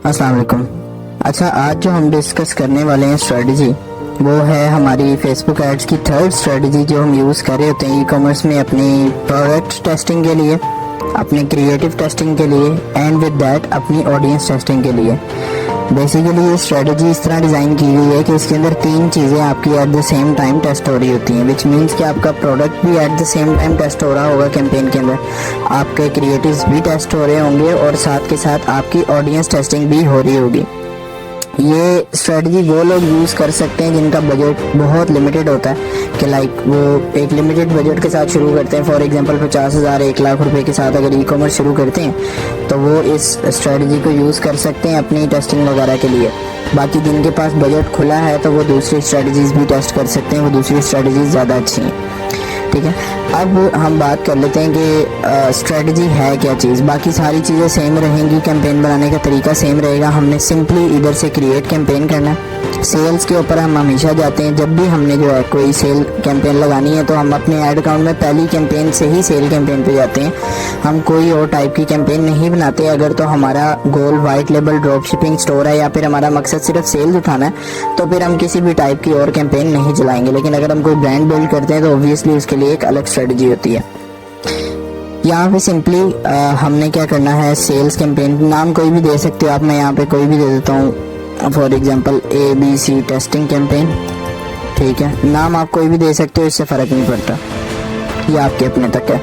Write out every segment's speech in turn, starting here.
अस्सलाम वालेकुम। अच्छा, आज जो हम डिस्कस करने वाले हैं स्ट्रेटजी, वो है हमारी फेसबुक एड्स की थर्ड स्ट्रेटजी जो हम यूज़ कर रहे होते हैं ई कॉमर्स में अपनी प्रोडक्ट टेस्टिंग के लिए, अपने क्रिएटिव टेस्टिंग के लिए एंड विद दैट अपनी ऑडियंस टेस्टिंग के लिए। बेसिकली ये स्ट्रेटजी इस तरह डिज़ाइन की गई है कि इसके अंदर तीन चीज़ें आपकी at the same time test हो रही होती हैं, विच मीन्स कि आपका प्रोडक्ट भी at the same time test हो रहा होगा कैंपेन के अंदर, आपके क्रिएटिव्स भी टेस्ट हो रहे होंगे और साथ के साथ आपकी ऑडियंस टेस्टिंग भी हो रही होगी। ये स्ट्रेटजी वो लोग यूज़ कर सकते हैं जिनका बजट बहुत लिमिटेड होता है, कि लाइक वो एक लिमिटेड बजट के साथ शुरू करते हैं। फॉर एग्जांपल 50,000 1 लाख रुपए के साथ अगर ई कॉमर्स शुरू करते हैं तो वो इस स्ट्रेटजी को यूज़ कर सकते हैं अपनी टेस्टिंग वगैरह के लिए। बाकी जिनके पास बजट खुला है तो वो दूसरी स्ट्रेटजीज़ भी टेस्ट कर सकते हैं, वो दूसरी स्ट्रेटजीज़ ज़्यादा अच्छी हैं। ठीक है, अब हम बात कर लेते हैं कि स्ट्रेटजी है क्या चीज़। बाकी सारी चीज़ें सेम रहेंगी, कैंपेन बनाने का तरीका सेम रहेगा। हमने सिंपली इधर से क्रिएट कैंपेन करना है। सेल्स के ऊपर हम हमेशा जाते हैं, जब भी हमने जो है कोई सेल कैंपेन लगानी है तो हम अपने ऐड अकाउंट में पहली कैंपेन से ही सेल कैंपेन पे जाते हैं। हम कोई और टाइप की कैंपेन नहीं बनाते। अगर तो हमारा goal white label drop shipping store है या फिर हमारा मकसद सिर्फ सेल्स उठाना है तो फिर हम किसी भी टाइप की और कैंपेन नहीं चलाएंगे। लेकिन अगर हम कोई ब्रांड बिल्ड करते हैं तो ऑब्वियसली उसके लिए एक अलग स्ट्रेटजी होती है। यहाँ पे सिंपली हमने क्या करना है, सेल्स कैंपेन नाम कोई भी दे सकते हो आप। मैं यहाँ पे कोई भी दे देता हूँ, for example ABC testing campaign. ठीक है, नाम आप कोई भी दे सकते हो, इससे फ़र्क नहीं पड़ता, ये आपके अपने तक है।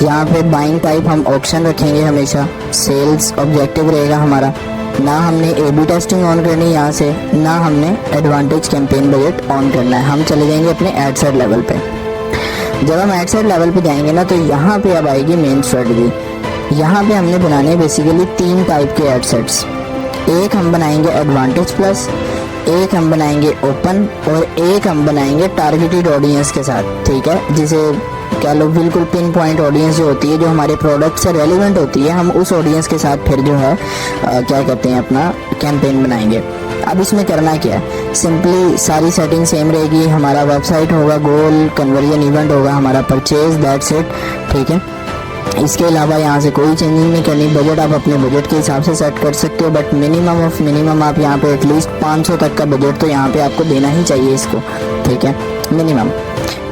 यहाँ पे बाइंग टाइप हम ऑप्शन रखेंगे हमेशा। सेल्स ऑब्जेक्टिव रहेगा हमारा, ना हमने AB टेस्टिंग ऑन करनी यहाँ से, ना हमने एडवांटेज कैंपेन बजट ऑन करना है। हम चले जाएंगे अपने एड सेट लेवल पे। जब हम एड सेट लेवल पे जाएंगे ना तो यहाँ पे अब आएगी मेन स्ट्रेटजी। यहाँ पे हमने बनाने बेसिकली 3 टाइप के एड सेट्स। एक हम बनाएंगे एडवांटेज प्लस, एक हम बनाएंगे ओपन और एक हम बनाएंगे टारगेटेड ऑडियंस के साथ। ठीक है, जिसे कह लो बिल्कुल पिन पॉइंट ऑडियंस जो होती है, जो हमारे प्रोडक्ट से रेलिवेंट होती है, हम उस ऑडियंस के साथ फिर जो है क्या कहते हैं अपना कैंपेन बनाएंगे। अब इसमें करना क्या है, सिंपली सारी सेटिंग सेम रहेगी। हमारा वेबसाइट होगा, गोल कन्वर्जन इवेंट होगा, हमारा परचेज, दैट्स इट। ठीक है, इसके अलावा यहाँ से कोई चेंजिंग नहीं करनी। बजट आप अपने बजट के हिसाब से सेट कर सकते हो, बट मिनिमम ऑफ मिनिमम आप यहाँ पे एटलीस्ट 500 तक का बजट तो यहाँ पे आपको देना ही चाहिए इसको। ठीक है, मिनिमम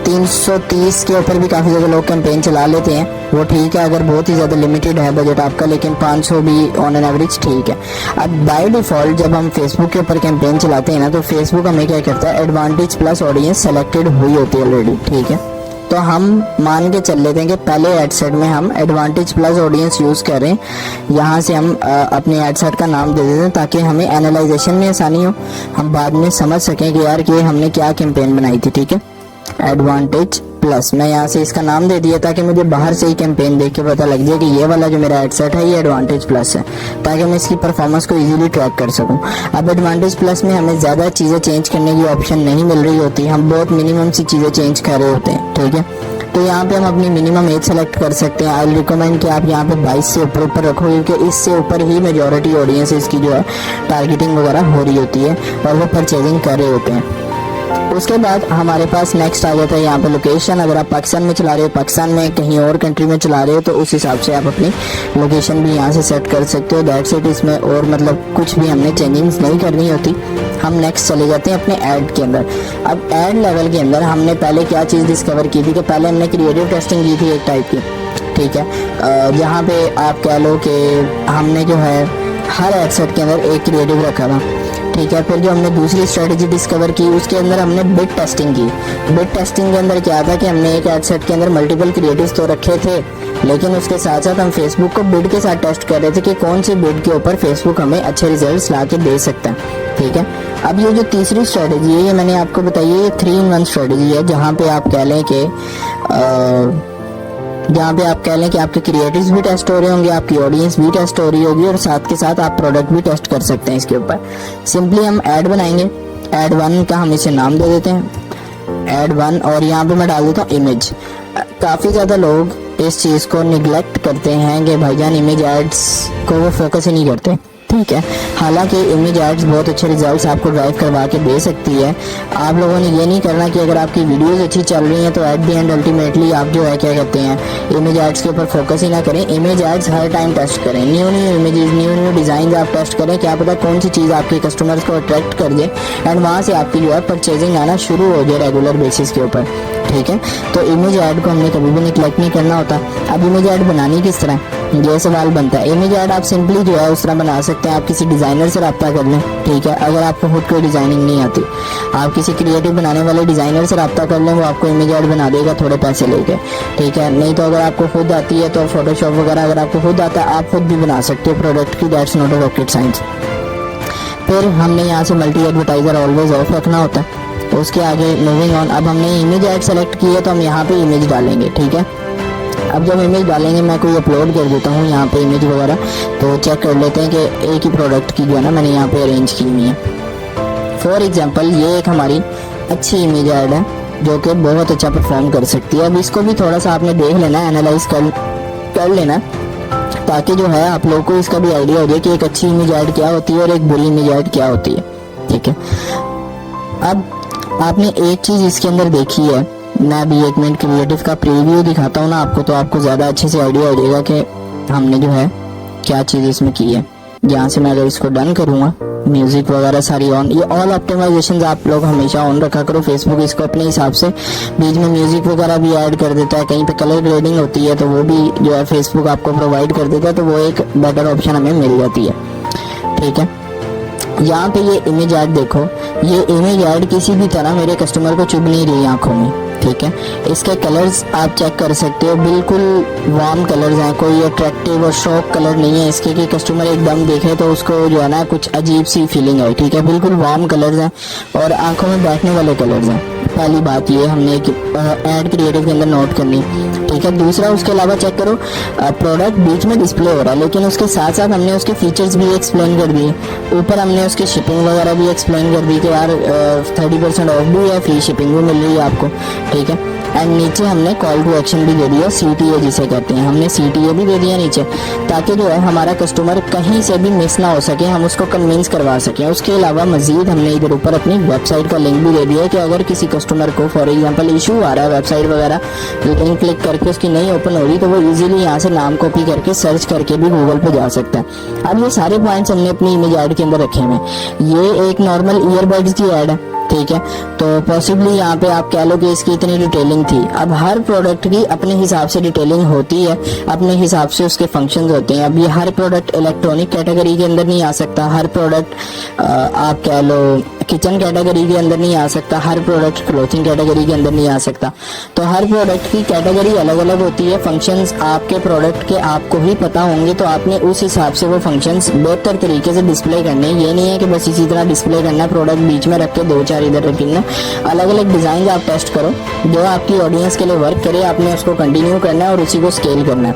330 के ऊपर भी काफ़ी ज़्यादा लोग कैंपेन चला लेते हैं, वो ठीक है अगर बहुत ही ज़्यादा लिमिटेड है बजट आपका, लेकिन 500 भी ऑन एन एवरेज ठीक है। अब बाय डिफ़ॉल्ट जब हम फेसबुक के ऊपर कैंपेन चलाते हैं ना तो फेसबुक हमें क्या करता है, एडवांटेज प्लस ऑडियंस सेलेक्टेड हुई होती है ऑलरेडी। ठीक है, तो हम मान के चल लेते हैं कि पहले एड सेट में हम एडवांटेज प्लस ऑडियंस यूज़ करें। यहाँ से हम अपने एड सेट का नाम दे देते हैं ताकि हमें एनालाइजेशन में आसानी हो, हम बाद में समझ सकें कि यार कि हमने क्या कैंपेन बनाई थी। ठीक है, एडवांटेज प्लस मैं यहाँ से इसका नाम दे दिया ताकि मुझे बाहर से ही कैंपेन देख के पता लग जाए कि ये वाला जो मेरा एड सेट है ये एडवांटेज प्लस है, ताकि मैं इसकी परफॉर्मेंस को इजीली ट्रैक कर सकूं। अब एडवांटेज प्लस में हमें ज़्यादा चीज़ें चेंज करने की ऑप्शन नहीं मिल रही होती, हम बहुत मिनिमम सी चीज़ें चेंज कर रहे होते हैं। ठीक है, तो यहाँ पे हम अपनी मिनिमम एज सेलेक्ट कर सकते हैं। आई रिकमेंड कि आप यहाँ पे 22 से ऊपर रखो, क्योंकि इससे ऊपर ही मेजॉरिटी ऑडियंस इसकी जो है टारगेटिंग वगैरह हो रही होती है और वो परचेजिंग कर रहे होते हैं। उसके बाद हमारे पास नेक्स्ट आ जाता है यहाँ पे लोकेशन। अगर आप पाकिस्तान में चला रहे हो, पाकिस्तान में कहीं और कंट्री में चला रहे हो तो उस हिसाब से आप अपनी लोकेशन भी यहाँ से सेट कर सकते हो। दैट्स इट, इसमें और मतलब कुछ भी हमने चेंजिंग्स नहीं करनी होती। हम नेक्स्ट चले जाते हैं अपने ऐड के अंदर। अब ऐड लेवल के अंदर हमने पहले क्या चीज़ डिस्कवर की थी कि पहले हमने क्रिएटिव टेस्टिंग की थी एक टाइप की। ठीक है, जहाँ पे आप कह लो कि हमने जो है हर एड सेट के अंदर एक क्रिएटिव रखा था। ठीक है, फिर जो हमने दूसरी स्ट्रेटजी डिस्कवर की उसके अंदर हमने बिड टेस्टिंग की। बिड टेस्टिंग के अंदर क्या था कि हमने एक एड सेट के अंदर मल्टीपल क्रिएटिव्स तो रखे थे, लेकिन उसके साथ साथ हम फेसबुक को बिड के साथ टेस्ट कर रहे थे कि कौन सी बिड के ऊपर फेसबुक हमें अच्छे रिजल्ट्स ला के दे सकता है। ठीक है, अब ये जो तीसरी स्ट्रेटजी है ये मैंने आपको बताई है, ये 3-in-1 स्ट्रेटजी है, जहाँ पे आप कह लें कि आपके क्रिएटिव्स भी टेस्ट हो रहे होंगे, आपकी ऑडियंस भी टेस्ट हो रही होगी और साथ के साथ आप प्रोडक्ट भी टेस्ट कर सकते हैं इसके ऊपर। सिंपली हम ऐड बनाएंगे, ऐड 1 का हम इसे नाम दे देते हैं ऐड 1, और यहाँ पे मैं डाल देता हूँ इमेज। काफ़ी ज़्यादा लोग इस चीज़ को निगलेक्ट करते हैं कि भाईजान इमेज एड्स को वो फोकस ही नहीं करते। ठीक है। हालांकि इमेज एड्स बहुत अच्छे रिजल्ट्स आपको ड्राइव करवा के दे सकती है। आप लोगों ने ये नहीं करना कि अगर आपकी वीडियोस अच्छी चल रही हैं तो एट द एंड अल्टीमेटली आप जो है क्या कहते हैं इमेज एड्स के ऊपर फोकस ही ना करें। इमेज एड्स हर टाइम टेस्ट करें, न्यू इमेजेस, न्यू डिज़ाइन आप टेस्ट करें। क्या पता कौन सी चीज़ आपके कस्टमर्स को अट्रैक्ट कर दे एंड वहाँ से आपकी जो है परचेजिंग आना शुरू हो जाए रेगुलर बेसिस के ऊपर। ठीक है, तो इमेज ऐड को हमने कभी भी निगलेक्ट नहीं करना होता। अब इमेज ऐड बनानी किस तरह, ये सवाल बनता है। इमेज ऐड आप सिंपली जो है उस तरह बना सकते हैं, आप किसी डिज़ाइनर से रब्ता कर लें। ठीक है, अगर आपको खुद कोई डिज़ाइनिंग नहीं आती, आप किसी क्रिएटिव बनाने वाले डिज़ाइनर से रब्ता कर लें, वो आपको इमेज ऐड बना देगा थोड़े पैसे लेके। ठीक है, नहीं तो अगर आपको खुद आती है तो फोटोशॉप वगैरह अगर आपको खुद आता है आप खुद भी बना सकते हो प्रोडक्ट की, that's not a rocket science. फिर हमने यहाँ से मल्टी एडवर्टाइजर ऑलवेज ऑफ रखना होता है। उसके आगे मूविंग ऑन, अब हमने इमेज ऐड सेलेक्ट की है तो हम यहाँ पे इमेज डालेंगे। ठीक है, अब जब इमेज डालेंगे मैं कोई अपलोड कर देता हूँ यहाँ पे इमेज वगैरह, तो चेक कर लेते हैं कि एक ही प्रोडक्ट की जो है ना मैंने यहाँ पे अरेंज की हुई है। फॉर एग्जांपल ये एक हमारी अच्छी इमेज ऐड है जो कि बहुत अच्छा परफॉर्म कर सकती है। अब इसको भी थोड़ा सा आपने देख लेना, एनालाइज कर लेना, ताकि जो है आप लोगों को इसका भी आइडिया हो जाए कि एक अच्छी इमेज ऐड क्या होती है और एक बुरी इमेज ऐड क्या होती है। ठीक है, अब आपने एक चीज़ इसके अंदर देखी है, मैं अभी एक मिनट क्रिएटिव का प्रीव्यू दिखाता हूँ ना आपको, तो आपको ज़्यादा अच्छे से आइडिया हो जाएगा कि हमने जो है क्या चीज़ इसमें की है। यहाँ से मैं अगर इसको डन करूँगा, म्यूज़िक वगैरह सारी ऑन, ये ऑल ऑप्टिमाइजेशन आप लोग हमेशा ऑन रखा करो। फेसबुक इसको अपने हिसाब से बीच में म्यूज़िक वगैरह भी ऐड कर देता है, कहीं पे कलर ग्रेडिंग होती है तो वो भी जो है फेसबुक आपको प्रोवाइड कर देता है, तो वो एक बेटर ऑप्शन हमें मिल जाती है। ठीक है, यहाँ पे ये इमेज ऐड देखो, ये इमेज ऐड किसी भी तरह मेरे कस्टमर को चुभ नहीं रही आंखों में। ठीक है, इसके कलर्स आप चेक कर सकते हो, बिल्कुल वार्म कलर्स हैं, कोई अट्रैक्टिव और शॉक कलर नहीं है इसके कि कस्टमर एकदम देखे तो उसको जो है ना कुछ अजीब सी फीलिंग है। ठीक है, बिल्कुल वार्म कलर्स हैं और आंखों में बैठने वाले कलर्स हैं। पहली बात ये हमने एक ऐड क्रिएटिव के अंदर नोट करनी। ठीक है, दूसरा उसके अलावा चेक करो प्रोडक्ट बीच में डिस्प्ले हो रहा है, लेकिन उसके साथ साथ हमने उसके फीचर्स भी एक्सप्लेन कर दिए। ऊपर हमने उसकी शिपिंग वगैरह भी एक्सप्लेन कर दी कि यार 30% ऑफ भी है, फ्री शिपिंग भी मिल रही है आपको। ठीक है, एंड नीचे हमने कॉल टू एक्शन भी दे दिया, CTA जिसे कहते हैं, हमने CTA भी दे दिया नीचे, ताकि जो है हमारा कस्टमर कहीं से भी मिस ना हो सके, हम उसको कन्विंस करवा सकें। उसके अलावा मजीद हमने इधर ऊपर अपनी वेबसाइट का लिंक भी दे दिया है कि अगर किसी कस्टमर को फॉर एग्जांपल इशू आ रहा है वेबसाइट वगैरह, लिंक क्लिक करके उसकी नहीं ओपन हो रही, तो वो इजीली यहाँ से नाम कॉपी करके सर्च करके भी गूगल पे जा सकता है। अब ये सारे पॉइंट्स हमने अपनी इमेज ऐड के अंदर रखे हुए हैं। ये एक नॉर्मल ईयरबड्स की ऐड है। ठीक है, तो पॉसिबली यहाँ पे आप कह लो कि इसकी इतनी डिटेलिंग थी। अब हर प्रोडक्ट की अपने हिसाब से डिटेलिंग होती है, अपने हिसाब से उसके फंक्शंस होते हैं। अब ये हर प्रोडक्ट इलेक्ट्रॉनिक कैटेगरी के अंदर नहीं आ सकता, हर प्रोडक्ट आप कह लो किचन कैटेगरी के अंदर नहीं आ सकता, हर प्रोडक्ट क्लोथिंग कैटेगरी के अंदर नहीं आ सकता। तो हर प्रोडक्ट की कैटेगरी अलग अलग होती है, फंक्शंस आपके प्रोडक्ट के आपको ही पता होंगे, तो आपने उस हिसाब से वो फंक्शंस बेहतर तरीके से डिस्प्ले करने। ये नहीं है कि बस इसी तरह डिस्प्ले करना, प्रोडक्ट बीच में रख के 2-4 इधर रखना। अलग अलग डिज़ाइन आप टेस्ट करो जो आपकी ऑडियंस के लिए वर्क करे, आपने उसको कंटिन्यू करना है और उसी को स्केल करना है।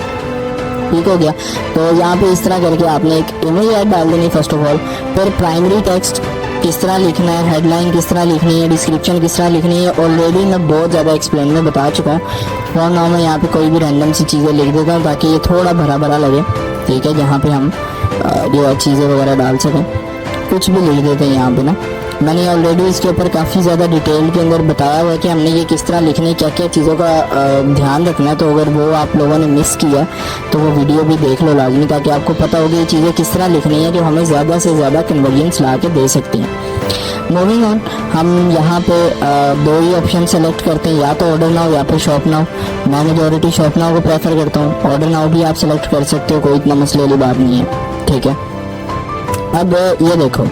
ठीक हो गया, तो यहाँ पे इस तरह करके आपने एक इमेज ऐड डाल देनी फर्स्ट ऑफ ऑल। फिर प्राइमरी टेक्स्ट किस तरह लिखना है, हेडलाइन किस तरह लिखनी है, डिस्क्रिप्शन किस तरह लिखनी है, ऑलरेडी मैं बहुत ज़्यादा एक्सप्लेन में बता चुका हूँ। फॉर नाउ मैं यहाँ पे कोई भी रैंडम सी चीज़ें लिख देता हूँ ताकि ये थोड़ा भरा भरा लगे। ठीक है, जहाँ पे हम जो है चीज़ें वगैरह डाल सकें, कुछ भी लिख देते हैं यहाँ पे ना। मैंने ऑलरेडी इसके ऊपर काफ़ी ज़्यादा डिटेल के अंदर बताया हुआ है कि हमने ये किस तरह लिखनी है, क्या क्या चीज़ों का ध्यान रखना है। तो अगर वो आप लोगों ने मिस किया तो वो वीडियो भी देख लो लाजमी, ताकि आपको पता होगी ये चीज़ें किस तरह लिखनी है जो हमें ज़्यादा से ज़्यादा कन्वर्जेंस ला के दे सकती हैं। मूविंग ऑन, हम यहाँ पे 2 ही ऑप्शन सेलेक्ट करते हैं, या तो ऑर्डर नाउ या फिर शॉप नाउ। मैं मेजॉरिटी शॉप नाउ को प्रेफर करता हूँ, ऑर्डर नाउ भी आप सेलेक्ट कर सकते हो, कोई इतना मसले वाली बात नहीं है। ठीक है, अब ये देखो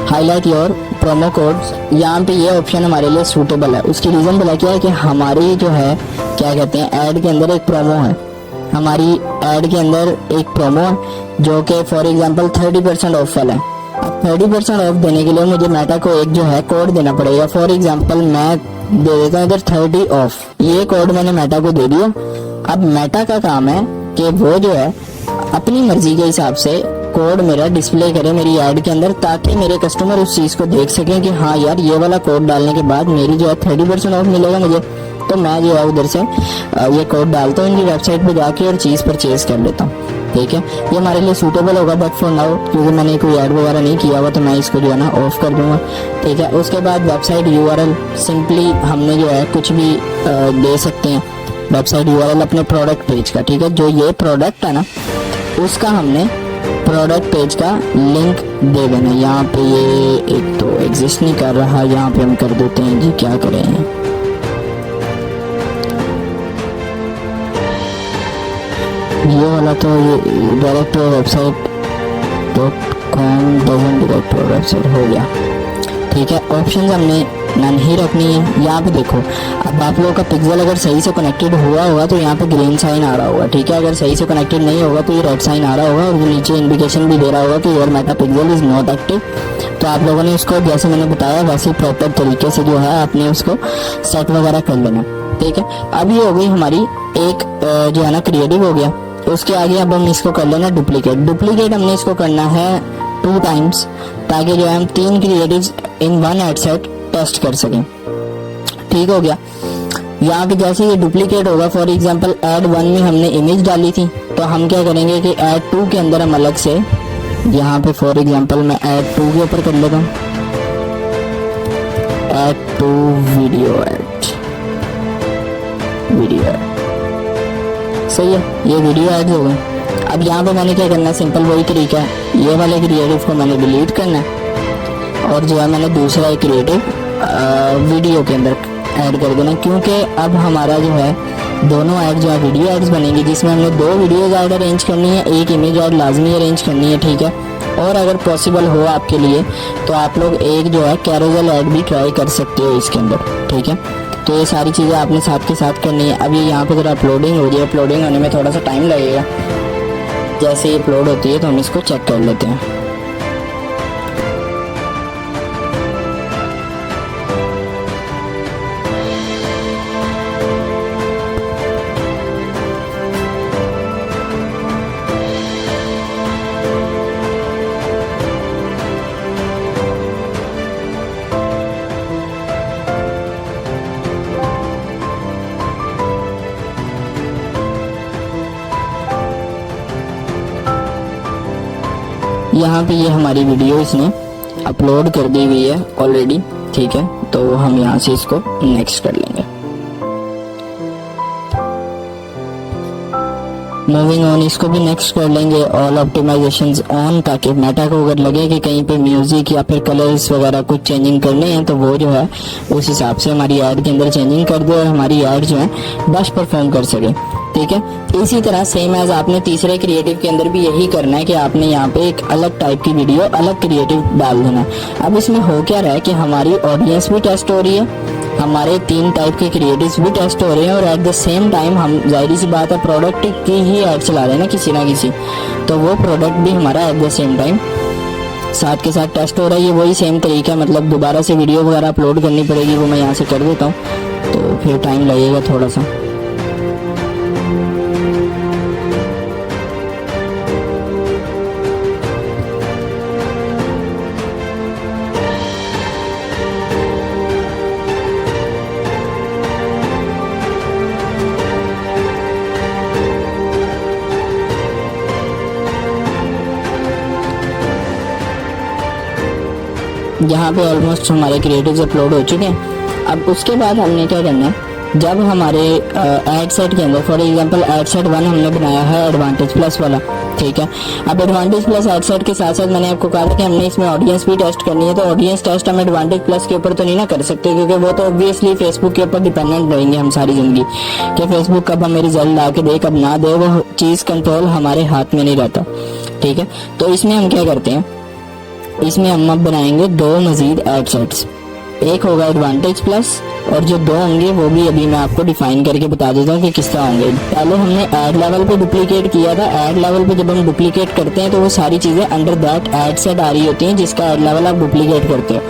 हाईलाइट योर प्रोमो कोड्स, यहाँ पे ये ऑप्शन हमारे लिए सूटेबल है। उसकी रीज़न भला क्या है कि हमारी जो है क्या कहते हैं ऐड के अंदर एक प्रोमो है, हमारी ऐड के अंदर एक प्रोमो है जो कि फॉर एग्जांपल 30% ऑफ वाला है। अब 30% ऑफ देने के लिए मुझे मेटा को एक जो है कोड देना पड़ेगा। फॉर एग्जांपल मैं दे देता हूँ इधर 30 ऑफ, ये कोड मैंने मेटा को दे दिया। अब मेटा का काम है कि वो जो है अपनी मर्जी के हिसाब से कोड मेरा डिस्प्ले करे मेरी ऐड के अंदर, ताकि मेरे कस्टमर उस चीज़ को देख सकें कि हाँ यार ये वाला कोड डालने के बाद मेरी जो है 30% ऑफ मिलेगा मुझे। तो मैं जो है उधर से ये कोड डालता हूँ इनकी वेबसाइट पे जाके और चीज़ परचेज कर लेता हूँ। ठीक है, ये हमारे लिए सूटेबल होगा, बट फॉर नाउ क्योंकि मैंने कोई ऐड वगैरह नहीं किया हुआ तो मैं इसको जो है ना ऑफ कर दूंगा। ठीक है, उसके बाद वेबसाइट यूआरएल सिंपली हमने जो है कुछ भी दे सकते हैं। वेबसाइट यूआरएल अपने प्रोडक्ट पेज का, ठीक है, जो ये प्रोडक्ट है ना उसका हमने प्रोडक्ट पेज का लिंक दे देना। यहाँ पे ये एक तो एग्जिस्ट नहीं कर रहा, यहाँ पे हम कर देते हैं जी, क्या करें, ये वाला तो ये direct website .com direct website हो गया। ठीक है, ऑप्शन हमने नन ही रखनी है। यहाँ पे देखो, अब आप लोगों का पिक्सल अगर सही से कनेक्टेड हुआ होगा तो यहाँ पे ग्रीन साइन आ रहा होगा। ठीक है, अगर सही से कनेक्टेड नहीं होगा तो ये रेड साइन आ रहा होगा और नीचे इंडिकेशन भी दे रहा होगा कि your Meta pixel is not active. तो आप लोगों ने इसको जैसे मैंने बताया वैसे प्रॉपर तरीके से जो है आपने उसको सेट वगैरह कर लेना। ठीक है, अब ये हो गई हमारी एक जो है ना क्रिएटिव हो गया। उसके आगे अब हम इसको कर लेना डुप्लीकेट हमने इसको करना है 2 टाइम्स, ताकि जो है हम 3 क्रिएटिव्स इन 1 एड सेट टेस्ट कर सकें। ठीक हो गया, यहाँ पे जैसे ये डुप्लीकेट होगा, फॉर एग्जांपल ऐड 1 में हमने इमेज डाली थी तो हम क्या करेंगे कि ऐड 2 के अंदर हम अलग से, यहाँ पे फॉर एग्जांपल मैं ऐड 2 के ऊपर कर लेता हूँ, ऐड 2 वीडियो ऐड, सही है, ये वीडियो ऐड हो गए। अब यहाँ पे मैंने क्या करना है, सिंपल वही तरीका है, ये वाले क्रिएटिव को मैंने डिलीट करना है और जो है मैंने दूसरा एक क्रिएटिव वीडियो के अंदर ऐड कर देना, क्योंकि अब हमारा जो है दोनों ऐड जो है वीडियो एड्स बनेंगी, जिसमें हमने 2 वीडियोज ऐड अरेंज करनी है, एक इमेज ऐड लाजमी अरेंज करनी है। ठीक है, और अगर पॉसिबल हो आपके लिए तो आप लोग एक जो है कैरोसेल ऐड भी ट्राई कर सकते हो इसके अंदर। ठीक है, तो ये सारी चीज़ें आपने साथ के साथ करनी है। अब ये यहाँ पे जरा अपलोडिंग हो जाए, अपलोडिंग होने में थोड़ा सा टाइम लगेगा, जैसे ये अपलोड होती है तो हम इसको चेक कर लेते हैं। यहाँ पे ये हमारी वीडियो इसने अपलोड कर दी हुई है ऑलरेडी। ठीक है, तो हम यहाँ से इसको नेक्स्ट कर लेंगे। मूविंग ऑन, इसको भी नेक्स्ट कर लेंगे, ऑल ऑप्टिमाइजेशंस ऑन, ताकि मेटा को अगर लगे कि कहीं पे म्यूजिक या फिर कलर्स वगैरह कुछ चेंजिंग करने हैं तो वो जो है उस हिसाब से हमारी ऐड के अंदर चेंजिंग कर दे और हमारी ऐड जो है बेस्ट परफॉर्म कर सके। ठीक है, इसी तरह सेम एज आपने तीसरे क्रिएटिव के अंदर भी यही करना है कि आपने यहाँ पे एक अलग टाइप की वीडियो, अलग क्रिएटिव डाल देना। अब इसमें हो क्या रहा है कि हमारी ऑडियंस भी टेस्ट हो रही है, हमारे 3 टाइप के क्रिएटिव्स भी टेस्ट हो रहे हैं और एट द सेम टाइम हम, जाहिर सी बात है, प्रोडक्ट की ही ऐड चला रहे हैं ना किसी ना किसी, तो वो प्रोडक्ट भी हमारा एट द सेम टाइम साथ के साथ टेस्ट हो रहा है। ये वही सेम तरीका है, मतलब दोबारा से वीडियो वगैरह अपलोड करनी पड़ेगी, वो मैं यहाँ से कर देता हूँ, तो फिर टाइम लगेगा थोड़ा सा। यहाँ पे ऑलमोस्ट हमारे क्रिएटिव्स अपलोड हो चुके हैं। अब उसके बाद हमने क्या करना है, जब हमारे एड सेट के अंदर, फॉर एग्जांपल एड सेट 1 हमने बनाया है एडवांटेज प्लस वाला। ठीक है, अब एडवांटेज प्लस एड सेट के साथ साथ मैंने आपको कहा था कि हमने इसमें ऑडियंस भी टेस्ट करनी है, तो ऑडियंस टेस्ट हम एडवांटेज प्लस के ऊपर तो नहीं ना कर सकते, क्योंकि वो तो ऑब्वियसली फेसबुक के ऊपर डिपेंडेंट रहेंगे हम सारी जिंदगी, कि फेसबुक कब हमें रिजल्ट ला के दे कब ना दे, वो चीज़ कंट्रोल हमारे हाथ में नहीं रहता। ठीक है, तो इसमें हम क्या करते हैं, इसमें हम अब बनाएंगे 2 मजीद एड सेट्स, एक होगा एडवांटेज प्लस और जो 2 होंगे वो भी अभी मैं आपको डिफाइन करके बता देता हूँ कि किस तरह होंगे। पहले हमने ऐड लेवल पे डुप्लीकेट किया था, ऐड लेवल पे जब हम डुप्लीकेट करते हैं तो वो सारी चीज़ें अंडर दैट ऐड सेट आ रही होती हैं जिसका ऐड लेवल आप डुप्लीकेट करते हो।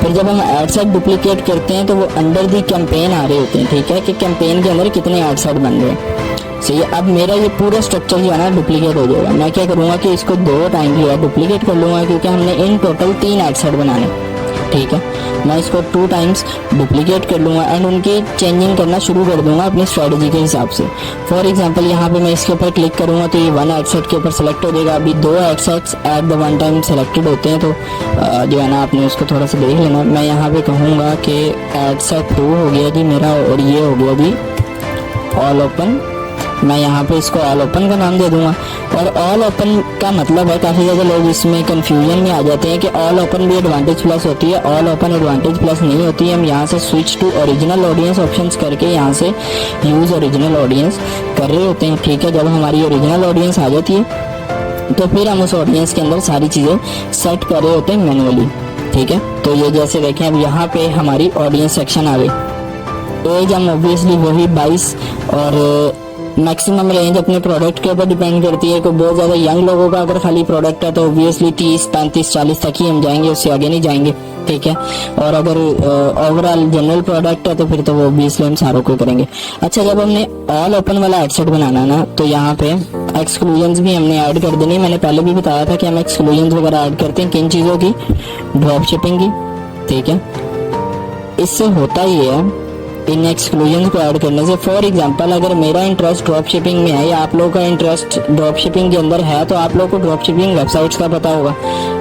फिर जब हम ऐड सेट डुप्लीकेट करते हैं तो वो अंडर दी कैंपेन आ रहे होते हैं। ठीक है, कि कैंपेन के अंदर कितने ऐड सेट बन रहे हैं। सही है, अब मेरा ये पूरा स्ट्रक्चर जो है ना डुप्लीकेट हो जाएगा। मैं क्या करूँगा कि इसको 2 टाइम जो है डुप्लीकेट कर लूँगा, क्योंकि हमने इन टोटल 3 ऐड सेट बनाने। ठीक है। मैं इसको 2 टाइम्स डुप्लीकेट कर लूँगा एंड उनकी चेंजिंग करना शुरू कर दूंगा अपनी स्ट्रेटजी के हिसाब से। फॉर एग्जांपल यहाँ पे मैं इसके ऊपर क्लिक करूँगा तो ये 1 एड सेट के ऊपर सेलेक्ट हो जाएगा। अभी 2 ad sets at the one time selected होते हैं, तो जो है ना आपने उसको थोड़ा सा देख लेना। मैं यहाँ पे कहूँगा कि एड सेट 2 हो गया जी मेरा, और ये हो गया जी ऑल ओपन। मैं यहाँ पे इसको ऑल ओपन का नाम दे दूंगा। और ऑल ओपन का मतलब है, काफ़ी ज़्यादा लोग इसमें कंफ्यूजन में आ जाते हैं कि ऑल ओपन भी एडवांटेज प्लस होती है, ऑल ओपन एडवांटेज प्लस नहीं होती है। हम यहाँ से switch to original audience options करके यहाँ से यूज़ ओरिजिनल ऑडियंस कर रहे होते हैं, ठीक है। जब हमारी ओरिजिनल ऑडियंस आ जाती है तो फिर हम उस ऑडियंस के अंदर सारी चीज़ें सेट कर रहे होते हैं मैनुअली, ठीक है। तो ये जैसे देखें अब यहाँ पे हमारी ऑडियंस सेक्शन आ गई। एज हम ऑब्वियसली वही 22 और मैक्सिमम रेंज अपने प्रोडक्ट के ऊपर डिपेंड करती है। कोई बहुत ज़्यादा यंग लोगों का अगर खाली प्रोडक्ट है तो ऑब्वियसली 30, 35, 40 तक ही हम जाएंगे, उससे आगे नहीं जाएंगे, ठीक है। और अगर ओवरऑल जनरल प्रोडक्ट है तो फिर तो वो ऑब्वियसली हम सारों को करेंगे। अच्छा, जब हमने ऑल ओपन वाला एडसेट बनाना ना तो यहाँ पे एक्सक्लूजन्स भी हमने ऐड कर देनी। मैंने पहले भी बताया था कि हम एक्सक्लूजन्स वगैरह ऐड करते हैं किन चीज़ों की, ड्रॉप शिपिंग की, ठीक है। इससे होता ही है इन एक्सक्लूजन को ऐड करने से। फॉर एग्जांपल अगर मेरा इंटरेस्ट ड्रॉप शिपिंग में है या आप लोगों का इंटरेस्ट ड्रॉप शिपिंग के अंदर है तो आप लोगों को ड्रॉप शिपिंग वेबसाइट्स का पता होगा,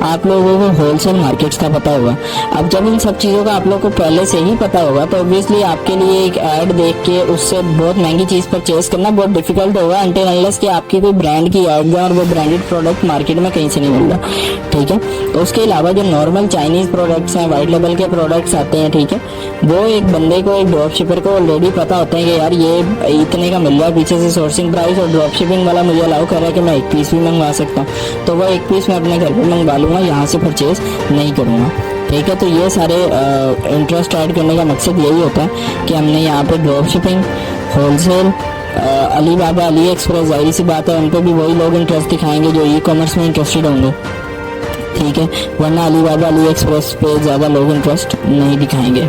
आप लोगों को होलसेल मार्केट्स का पता होगा। अब जब इन सब चीज़ों का आप लोगों को पहले से ही पता होगा तो ऑब्वियसली आपके लिए एक ऐड देख के उससे बहुत महंगी चीज़ परचेज करना बहुत डिफिकल्ट होगा अनटिल अनलेस कि आपकी कोई ब्रांड की ऐड है और वो ब्रांडेड प्रोडक्ट मार्केट में कहीं से नहीं मिल रहा, ठीक है। तो उसके अलावा जो नॉर्मल चाइनीज़ प्रोडक्ट्स हैं, वाइट लेवल के प्रोडक्ट्स आते हैं, ठीक है, वो एक बंदे को, एक ड्रॉप शिपर को ऑलरेडी पता होता है कि यार ये इतने का मिल रहा है पीछे से सोर्सिंग प्राइस, और ड्रॉप शिपिंग वाला मुझे अलाउ कर रहा है कि मैं 1 पीस भी मंगवा सकता हूँ, तो वह 1 पीस मैं अपने घर पे मंगवा लूँगा, यहाँ से परचेज नहीं करूँगा, ठीक है। तो ये सारे इंटरेस्ट ऐड करने का मकसद यही होता है कि हमने यहाँ पे ड्रॉप शिपिंग, होलसेल, अली बाबा, अली एक्सप्रेस, जाहिर सी बात है उन पर भी वही लोग इंटरेस्ट दिखाएंगे जो ई कॉमर्स में इंटरेस्टेड होंगे, ठीक है, वरना अली बाबा, अली एक्सप्रेस पे ज़्यादा लोग इंटरेस्ट नहीं दिखाएंगे।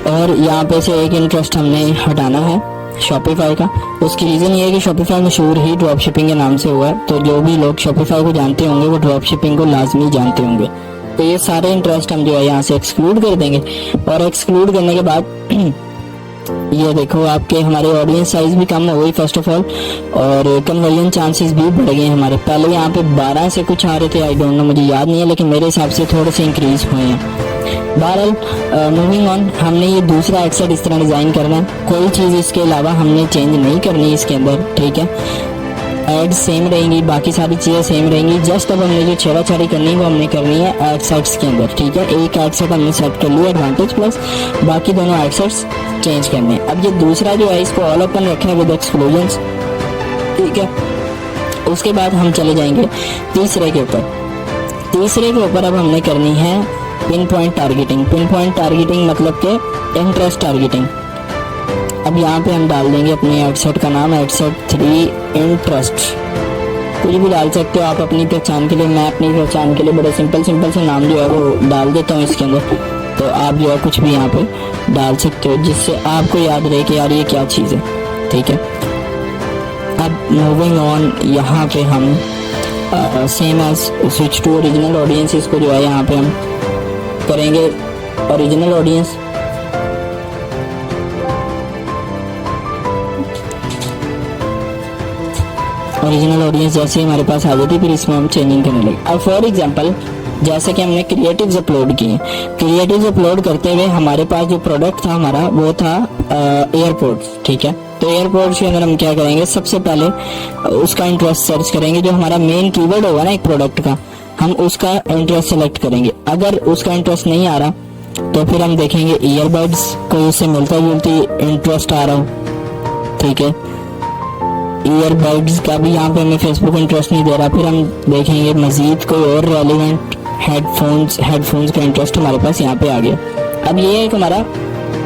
और यहाँ पे से एक इंटरेस्ट हमने हटाना है शॉपिफाई का। उसकी रीज़न ये है कि शॉपिफाई मशहूर ही ड्रॉप शिपिंग के नाम से हुआ है, तो जो भी लोग शॉपिफाई को जानते होंगे वो ड्रॉप शिपिंग को लाजमी जानते होंगे। तो ये सारे इंटरेस्ट हम जो है यहाँ से एक्सक्लूड कर देंगे। और एक्सक्लूड करने के बाद ये देखो आपके हमारे ऑडियंस साइज भी कम हो गई फर्स्ट ऑफ ऑल, और कन्वर्जन चांसेस भी बढ़ गए हमारे। पहले यहाँ पे 12 से कुछ आ रहे थे, आई डोंट नो, मुझे याद नहीं है, लेकिन मेरे हिसाब से थोड़े से इंक्रीज हुए हैं। बहरहाल मूविंग ऑन, हमने ये दूसरा एडसेट इस तरह डिज़ाइन करना है, कोई चीज़ इसके अलावा हमने चेंज नहीं करनी इसके अंदर, ठीक है। एड सेम रहेंगी, बाकी सारी चीज़ें सेम रहेंगी, जस्ट अब हमने जो छेड़ाछाड़ी करनी है वो हमने करनी है एड सेट्स के अंदर, ठीक है। एक एड सेट हमने सेट कर लिया एडवांटेज प्लस, बाकी दोनों एड सेट्स चेंज करने। अब ये दूसरा जो है इसको ऑल ओपन रखना है विद एक्सक्लूजन्स, ठीक है। उसके बाद हम चले जाएंगे तीसरे के ऊपर। तीसरे के ऊपर अब हमने करनी है pin point targeting. Pin point targeting मतलब के इंटरेस्ट टारगेटिंग। अब यहाँ पे हम डाल देंगे अपने एडसेट का नाम, एडसेट 3 इंटरेस्ट, कुछ भी डाल सकते हो आप अपनी पहचान के लिए। मैं अपनी पहचान के लिए बड़े सिंपल से नाम जो है वो डाल देता हूँ इसके अंदर, तो आप जो है कुछ भी यहाँ पे डाल सकते हो जिससे आपको याद रहे कि यार ये क्या चीज़ है, ठीक है। अब मूविंग ऑन, यहाँ पे हम same as switch to original audience, इसको जो है यहाँ पे हम करेंगे ओरिजिनल ऑडियंस। ओरिजिनल ऑडियंस जैसे हमारे पास आ जाती फिर इसमें हम चेंजिंग करने लगे। अब फॉर एग्जांपल जैसे कि हमने क्रिएटिव्स अपलोड किए, क्रिएटिव्स अपलोड करते हुए हमारे पास जो प्रोडक्ट था हमारा वो था एयरपोर्ट्स, ठीक है। तो एयरपोर्ट्स के अंदर हम क्या करेंगे, सबसे पहले उसका इंटरेस्ट सर्च करेंगे, जो हमारा मेन कीवर्ड होगा ना एक प्रोडक्ट का, हम उसका इंटरेस्ट सेलेक्ट करेंगे। अगर उसका इंटरेस्ट नहीं आ रहा तो फिर हम देखेंगे ईयरबड्स, कोई उससे मिलता जुलती इंटरेस्ट आ रहा हो, ठीक है। ईयरबड्स का भी यहाँ पे हमें फेसबुक इंटरेस्ट नहीं दे रहा, फिर हम देखेंगे मजीद कोई और रेलिवेंट हेडफोन्स का इंटरेस्ट हमारे पास यहाँ पे आ गया। अब ये एक हमारा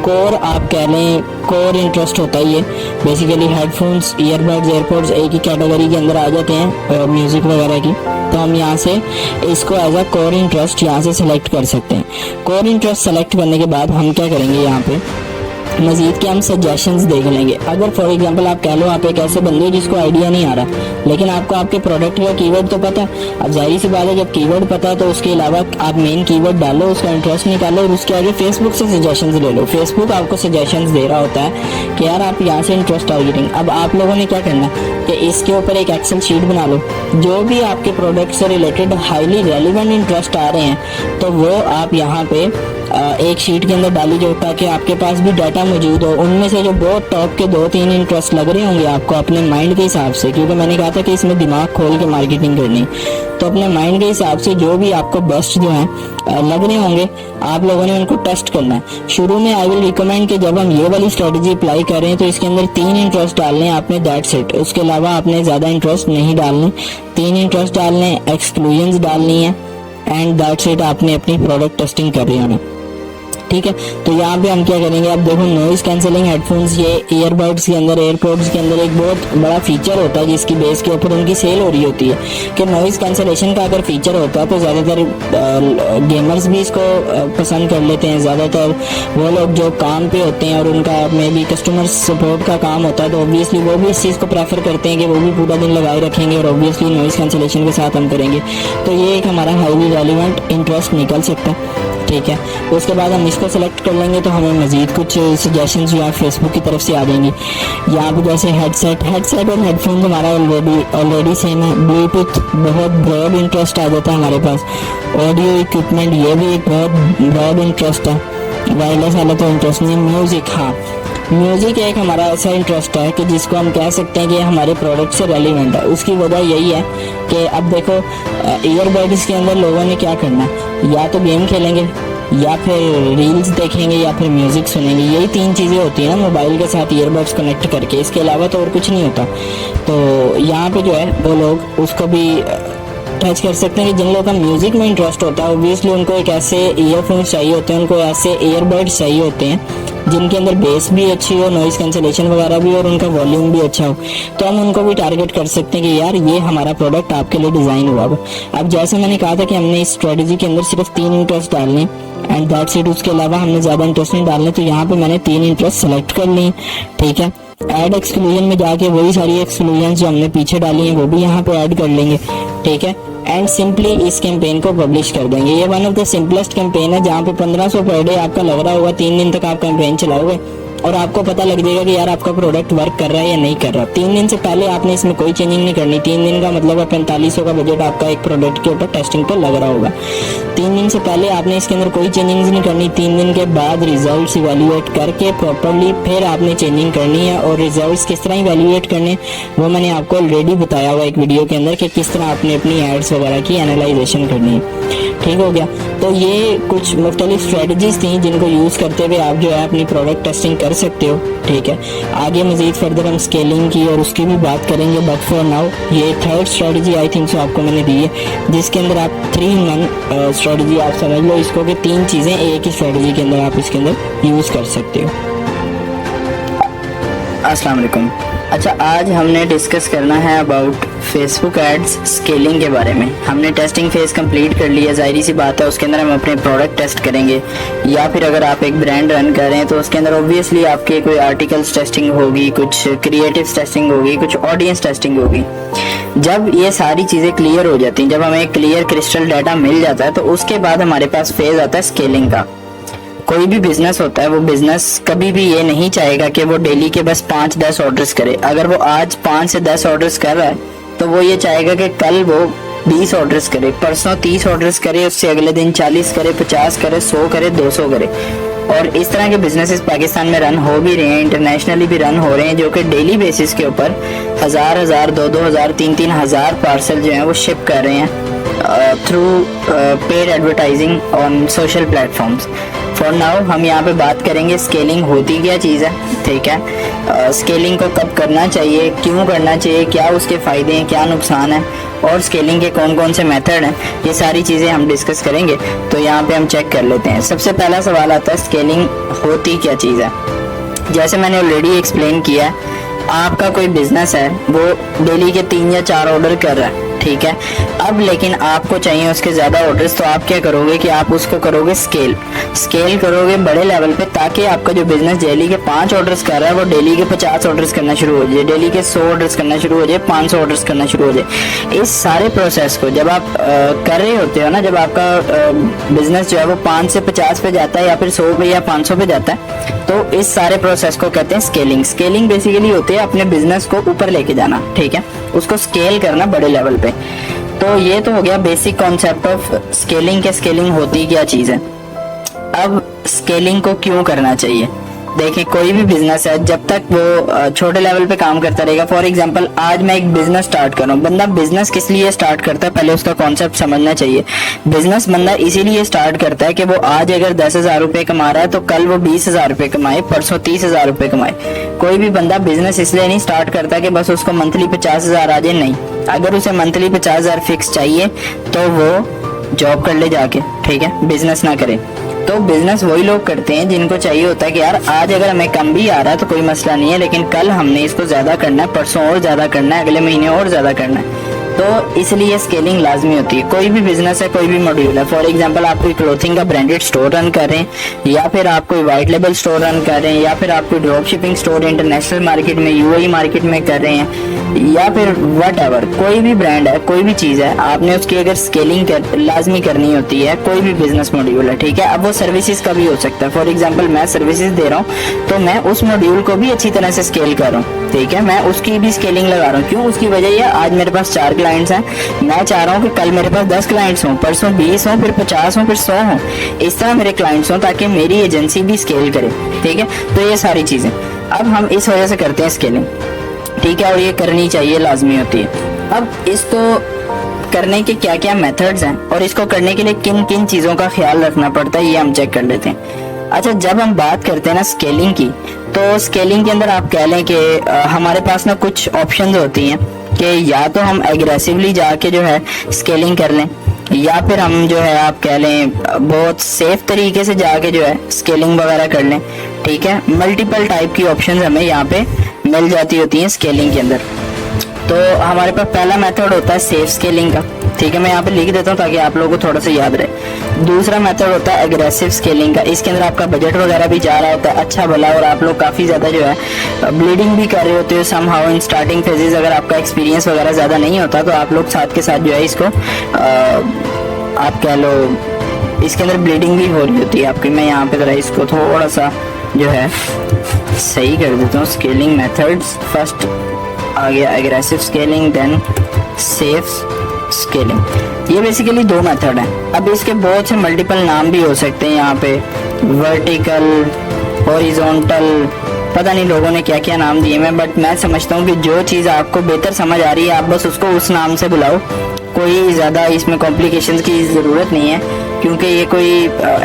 कोर, आप कह लें कोर इंटरेस्ट होता है ये बेसिकली। हेडफोन्स, ईयरबड्स, एयरपोर्ट्स एक ही कैटेगरी के अंदर आ जाते हैं म्यूजिक वगैरह की, तो हम यहाँ से इसको एज अ कोर इंटरेस्ट यहाँ से सेलेक्ट कर सकते हैं। कोर इंटरेस्ट सेलेक्ट करने के बाद हम क्या करेंगे, यहाँ पे मजीद के हम सजेशंस देख लेंगे। अगर फॉर एग्जांपल आप कह लो आप एक ऐसे बंदे हो जिसको आइडिया नहीं आ रहा, लेकिन आपको आपके प्रोडक्ट का कीवर्ड तो पता है। अब जाहिर सी बात है जब कीवर्ड पता है तो उसके अलावा आप मेन कीवर्ड डालो, उसका इंटरेस्ट निकालो और उसके आगे फेसबुक से सजेशंस ले लो। फेसबुक आपको सजेशंस दे रहा होता है कि यार आप यहाँ से इंटरेस्ट टारगेटिंग। अब आप लोगों ने क्या करना है कि इसके ऊपर एक एक्सेल शीट बना लो, जो भी आपके प्रोडक्ट से रिलेटेड हाईली रेलिवेंट इंटरेस्ट आ रहे हैं तो वो आप यहाँ पे एक शीट के अंदर डाली जो, ताकि आपके पास भी डाटा मौजूद हो। उनमें से जो बहुत टॉप के 2-3 इंटरेस्ट लग रहे होंगे आपको अपने माइंड के हिसाब से, क्योंकि मैंने कहा था कि इसमें दिमाग खोल के मार्केटिंग करनी, तो अपने माइंड के हिसाब से जो भी आपको बेस्ट जो है लग रहे होंगे आप लोगों ने उनको टेस्ट करना है। शुरू में आई विल रिकमेंड कि जब हम ये वाली स्ट्रेटजी अप्लाई करें तो इसके अंदर 3 इंटरेस्ट डालने हैं आपने, दैट्स इट। उसके अलावा आपने ज़्यादा इंटरेस्ट नहीं डालने, 3 इंटरेस्ट डालने, एक्सक्लूजन्स डालनी है एंड दैट्स इट। आपने अपनी प्रोडक्ट टेस्टिंग कर रही होना, ठीक है। तो यहाँ पे हम क्या करेंगे, अब देखो नॉइज कैंसिलिंग हेडफोन्स ये ईयरबड्स के अंदर, एयरपोड्स के अंदर एक बहुत बड़ा फीचर होता है जिसकी बेस के ऊपर उनकी सेल हो रही होती है कि नॉइज कैंसिलेशन का अगर फीचर होता है तो ज़्यादातर गेमर्स भी इसको पसंद कर लेते हैं। ज़्यादातर वो लोग जो काम पे होते हैं और उनका मे भी कस्टमर सपोर्ट का काम होता है तो ऑब्वियसली वो भी इस चीज़ को प्रेफर करते हैं कि वो भी पूरा दिन लगाए रखेंगे और ऑब्वियसली नॉइज कैंसिलेशन के साथ हम करेंगे। तो ये एक हमारा हाईली रेलिवेंट इंटरेस्ट निकल सकता है, ठीक है। उसके बाद हम इसको सेलेक्ट कर लेंगे तो हमें मजीद कुछ सजेशंस जो है फेसबुक की तरफ से आ जाएंगी। यहाँ पे जैसे हेडसेट और हेडफोन हमारा ऑलरेडी सेम है। ब्लूटूथ बहुत ब्रॉड इंटरेस्ट आ जाता है हमारे पास। ऑडियो इक्विपमेंट ये भी एक बहुत ब्रॉड इंटरेस्ट है, वायरलेस वाला तो इंटरेस्ट नहीं। म्यूजिक, हाँ म्यूजिक एक हमारा ऐसा इंटरेस्ट है कि जिसको हम कह सकते हैं कि हमारे प्रोडक्ट से रेलिवेंट है। उसकी वजह यही है कि अब देखो ईयरबड्स के अंदर लोगों ने क्या करना है, या तो गेम खेलेंगे या फिर रील्स देखेंगे या फिर म्यूजिक सुनेंगे। यही 3 चीज़ें होती हैं ना मोबाइल के साथ ईयरबड्स कनेक्ट करके, इसके अलावा तो और कुछ नहीं होता। तो यहाँ पे जो है वो लोग उसको भी टच कर सकते हैं कि जिन लोगों का म्यूजिक में इंटरेस्ट होता है ऑब्वियसली उनको एक ऐसे ईयरफोन्स चाहिए होते हैं, उनको ऐसे ईयरबड्स चाहिए होते हैं जिनके अंदर बेस भी अच्छी हो, नॉइज कैंसिलेशन वगैरह भी और उनका वॉल्यूम भी अच्छा हो। तो हम उनको भी टारगेट कर सकते हैं कि यार ये हमारा प्रोडक्ट आपके लिए डिज़ाइन हुआ है। अब जैसे मैंने कहा था कि हमने इस स्ट्रेटजी के अंदर सिर्फ 3 इंटरेस्ट डालने एंड दैट्स इट, उसके अलावा हमने ज़्यादा इंटरेस्ट नहीं डालने। तो यहाँ पे मैंने 3 इंटरेस्ट सेलेक्ट कर लिए, ठीक है। ऐड एक्सक्लूजन में जाके वही सारी एक्सक्लूजन जो हमने पीछे डाली हैं वो भी यहाँ पे ऐड कर लेंगे, ठीक है। एंड सिंपली इस कैंपेन को पब्लिश कर देंगे। ये one of the simplest campaign है जहाँ पे 1500 पर डे आपका लग रहा होगा। 3 दिन तक आप कैंपेन चलाओगे और आपको पता लग जाएगा कि यार आपका प्रोडक्ट वर्क कर रहा है या नहीं कर रहा। 3 दिन से पहले आपने इसमें कोई चेंजिंग नहीं करनी। 3 दिन का मतलब है 4500 का बजट आपका एक प्रोडक्ट के ऊपर टेस्टिंग पर लग रहा होगा। 3 दिन से पहले आपने इसके अंदर कोई चेंजिंग नहीं करनी। 3 दिन के बाद रिजल्ट्स इवेल्युएट करके प्रॉपरली फिर आपने चेंजिंग करनी है। और रिजल्ट्स किस तरह इवेल्युएट करने वो मैंने आपको ऑलरेडी बताया हुआ एक वीडियो के अंदर कि किस तरह आपने अपनी एड्स वगैरह की एनालाइजेशन करनी है, ठीक हो गया। तो ये कुछ मुख्तलिफ स्ट्रेटजीज थी जिनको यूज़ करते हुए आप जो है अपनी प्रोडक्ट टेस्टिंग कर सकते हो, ठीक है। आगे मजीद फर्दर हम स्केलिंग की और उसकी भी बात करेंगे, बट फॉर नाउ ये 3rd strategy I think so आपको मैंने दी है, जिसके अंदर आप 3-in-1 स्ट्रेटजी आप समझ लो इसको कि 3 चीज़ें एक ही स्ट्रेटजी के अंदर आप इसके अंदर यूज़ कर सकते हो। अस्सलाम वालेकुम। अच्छा, आज हमने डिस्कस करना है अबाउट फेसबुक एड्स स्केलिंग के बारे में। हमने टेस्टिंग फेज कंप्लीट कर लिया, जाहिर सी बात है उसके अंदर हम अपने प्रोडक्ट टेस्ट करेंगे, या फिर अगर आप एक ब्रांड रन कर रहे हैं तो उसके अंदर ऑब्वियसली आपके कोई आर्टिकल्स टेस्टिंग होगी, कुछ क्रिएटिव टेस्टिंग होगी, कुछ ऑडियंस टेस्टिंग होगी। जब ये सारी चीज़ें क्लियर हो जाती हैं, जब हमें क्लियर क्रिस्टल डाटा मिल जाता है तो उसके बाद हमारे पास फेज आता है स्केलिंग का। कोई भी बिजनेस होता है, वो बिजनेस कभी भी ये नहीं चाहेगा कि वो डेली के बस 5-10 ऑर्डर्स करे। अगर वो आज 5 से 10 ऑर्डर्स कर रहा है तो वो ये चाहेगा कि कल वो 20 ऑर्डर्स करे, परसों 30 ऑर्डर्स करे, उससे अगले दिन 40 करे, 50 करे, 100 करे, 200 करे। और इस तरह के बिजनेसेस पाकिस्तान में रन हो भी रहे हैं, इंटरनेशनली भी रन हो रहे हैं, जो कि डेली बेसिस के ऊपर 1000, 2-2000, 3-3000 पार्सल जो है वो शिप कर रहे हैं through paid advertising on social platforms. For now हम यहाँ पे बात करेंगे स्केलिंग होती क्या चीज़ है, ठीक है। स्केलिंग को कब करना चाहिए, क्यों करना चाहिए, क्या उसके फ़ायदे हैं, क्या नुकसान है, और स्केलिंग के कौन कौन से मेथड हैं, ये सारी चीज़ें हम डिस्कस करेंगे। तो यहाँ पे हम चेक कर लेते हैं। सबसे पहला सवाल आता है स्केलिंग होती क्या चीज़ है। जैसे मैंने ऑलरेडी एक्सप्लेन किया है, आपका कोई बिजनेस है वो डेली के 3 या 4 ऑर्डर कर रहा है, ठीक है। अब लेकिन आपको चाहिए उसके ज़्यादा ऑर्डर्स, तो आप क्या करोगे कि आप उसको करोगे स्केल करोगे बड़े लेवल पे, ताकि आपका जो बिजनेस डेली के 5 ऑर्डर्स कर रहा है वो डेली के 50 ऑर्डर्स करना शुरू हो जाए, डेली के 100 ऑर्डर्स करना शुरू हो जाए, 500 ऑर्डर्स करना शुरू हो जाए। इस सारे प्रोसेस को जब आप कर रहे होते हो ना, जब आपका बिजनेस जो है वो 5 से 50 पे जाता है या फिर 100 पे या 500 पे जाता है, तो इस सारे प्रोसेस को कहते हैं स्केलिंग बेसिकली होती है अपने बिजनेस को ऊपर लेके जाना, ठीक है, उसको स्केल करना बड़े लेवल पे। तो ये तो हो गया बेसिक कॉन्सेप्ट ऑफ स्केलिंग के स्केलिंग होती क्या चीज़ है। अब स्केलिंग को क्यों करना चाहिए, देखिए कोई भी बिजनेस है जब तक वो छोटे लेवल पे काम करता रहेगा। फॉर एग्जांपल आज मैं एक बिजनेस स्टार्ट कर रहा हूँ, बंदा बिजनेस किस लिए स्टार्ट करता है पहले उसका कॉन्सेप्ट समझना चाहिए। बिजनेस बंदा इसीलिए स्टार्ट करता है कि वो आज अगर 10,000 रुपए कमा रहा है तो कल वो 20,000 रुपए कमाए, परसों 30,000 रुपए कमाए। कोई भी बंदा बिजनेस इसलिए नहीं स्टार्ट करता कि बस उसको मंथली 50,000 आ जाए, नहीं। अगर उसे मंथली 50,000 फिक्स चाहिए तो वो जॉब कर ले जाके, ठीक है, बिजनेस ना करे। तो बिजनेस वही लोग करते हैं जिनको चाहिए होता है कि यार आज अगर हमें कम भी आ रहा है तो कोई मसला नहीं है, लेकिन कल हमने इसको ज्यादा करना है, परसों और ज्यादा करना है, अगले महीने और ज्यादा करना है। तो इसलिए स्केलिंग लाजमी होती है। कोई भी बिजनेस है, कोई भी मॉड्यूल है, फॉर एग्जांपल आप कोई क्लोथिंग का ब्रांडेड स्टोर रन कर रहे हैं, या फिर आप कोई वाइट लेबल स्टोर रन कर रहे हैं, या फिर आप कोई drop shipping store international market में, यूएई मार्केट में कर रहे हैं, या फिर व्हाटएवर, कोई भी ब्रांड है, कोई भी चीज है, आपने उसकी अगर स्केलिंग लाजमी करनी होती है। कोई भी बिजनेस मॉड्यूल है, ठीक है। अब वो सर्विसेज का भी हो सकता है। फॉर एग्जांपल मैं सर्विसेज दे रहा हूँ तो मैं उस मॉड्यूल को भी अच्छी तरह से स्केल कर रहा हूँ, ठीक है, मैं उसकी भी स्केलिंग लगा रहा हूँ। क्यों? उसकी वजह यह आज मेरे पास 4 क्लाइंट्स हैं, मैं चाह रहा हूँ कि कल मेरे पास 10 क्लाइंट्स हों, परसों 20 हों, फिर 50 हों, फिर 100 हों, इस तरह मेरे क्लाइंट्स हों ताकि मेरी एजेंसी भी स्केल करे, ठीक है। तो ये सारी चीजें अब हम इस वजह से करते हैं स्केलिंग, ठीक है, और ये करनी चाहिए, लाजमी होती है। अब इसको करने के क्या क्या मेथड्स हैं और इसको करने के लिए किन किन चीज़ों का ख्याल रखना पड़ता है, ये हम चेक कर लेते हैं। अच्छा, जब हम बात करते हैं ना स्केलिंग की, तो स्केलिंग के अंदर आप कह लें कि हमारे पास ना कुछ ऑप्शंस होती हैं कि या तो हम एग्रेसिवली जाके जो है स्केलिंग कर लें, या फिर हम जो है आप कह लें बहुत सेफ तरीके से जाके जो है स्केलिंग वगैरह कर लें, ठीक है। मल्टीपल टाइप की ऑप्शंस हमें यहाँ पे मिल जाती होती हैं स्केलिंग के अंदर। तो हमारे पास पहला मेथड होता है सेफ स्केलिंग का, ठीक है, मैं यहाँ पे लिख देता हूँ ताकि आप लोगों को थोड़ा सा याद रहे। दूसरा मेथड होता है एग्रेसिव स्केलिंग का, इसके अंदर आपका बजट वगैरह भी जा रहा होता है अच्छा भला, और आप लोग काफ़ी ज़्यादा जो है ब्लीडिंग भी कर रहे होते हो समहाउ इन स्टार्टिंग फेजेस। अगर आपका एक्सपीरियंस वगैरह ज़्यादा नहीं होता तो आप लोग साथ के साथ जो है इसको आप कह लो इसके अंदर ब्लीडिंग भी हो रही होती है आपकी। मैं यहाँ पे ज़रा इसको थोड़ा सा जो है सही कर देता हूँ। स्केलिंग मेथड्स, फर्स्ट आ गया aggressive scaling, then safe scaling. ये बेसिकली 2 मेथड हैं। अब इसके बहुत से मल्टीपल नाम भी हो सकते हैं यहाँ पे, वर्टिकल, हॉरिजॉन्टल, पता नहीं लोगों ने क्या क्या नाम दिए हैं, बट मैं समझता हूँ कि जो चीज़ आपको बेहतर समझ आ रही है आप बस उसको उस नाम से बुलाओ, कोई ज़्यादा इसमें कॉम्प्लिकेशंस की ज़रूरत नहीं है, क्योंकि ये कोई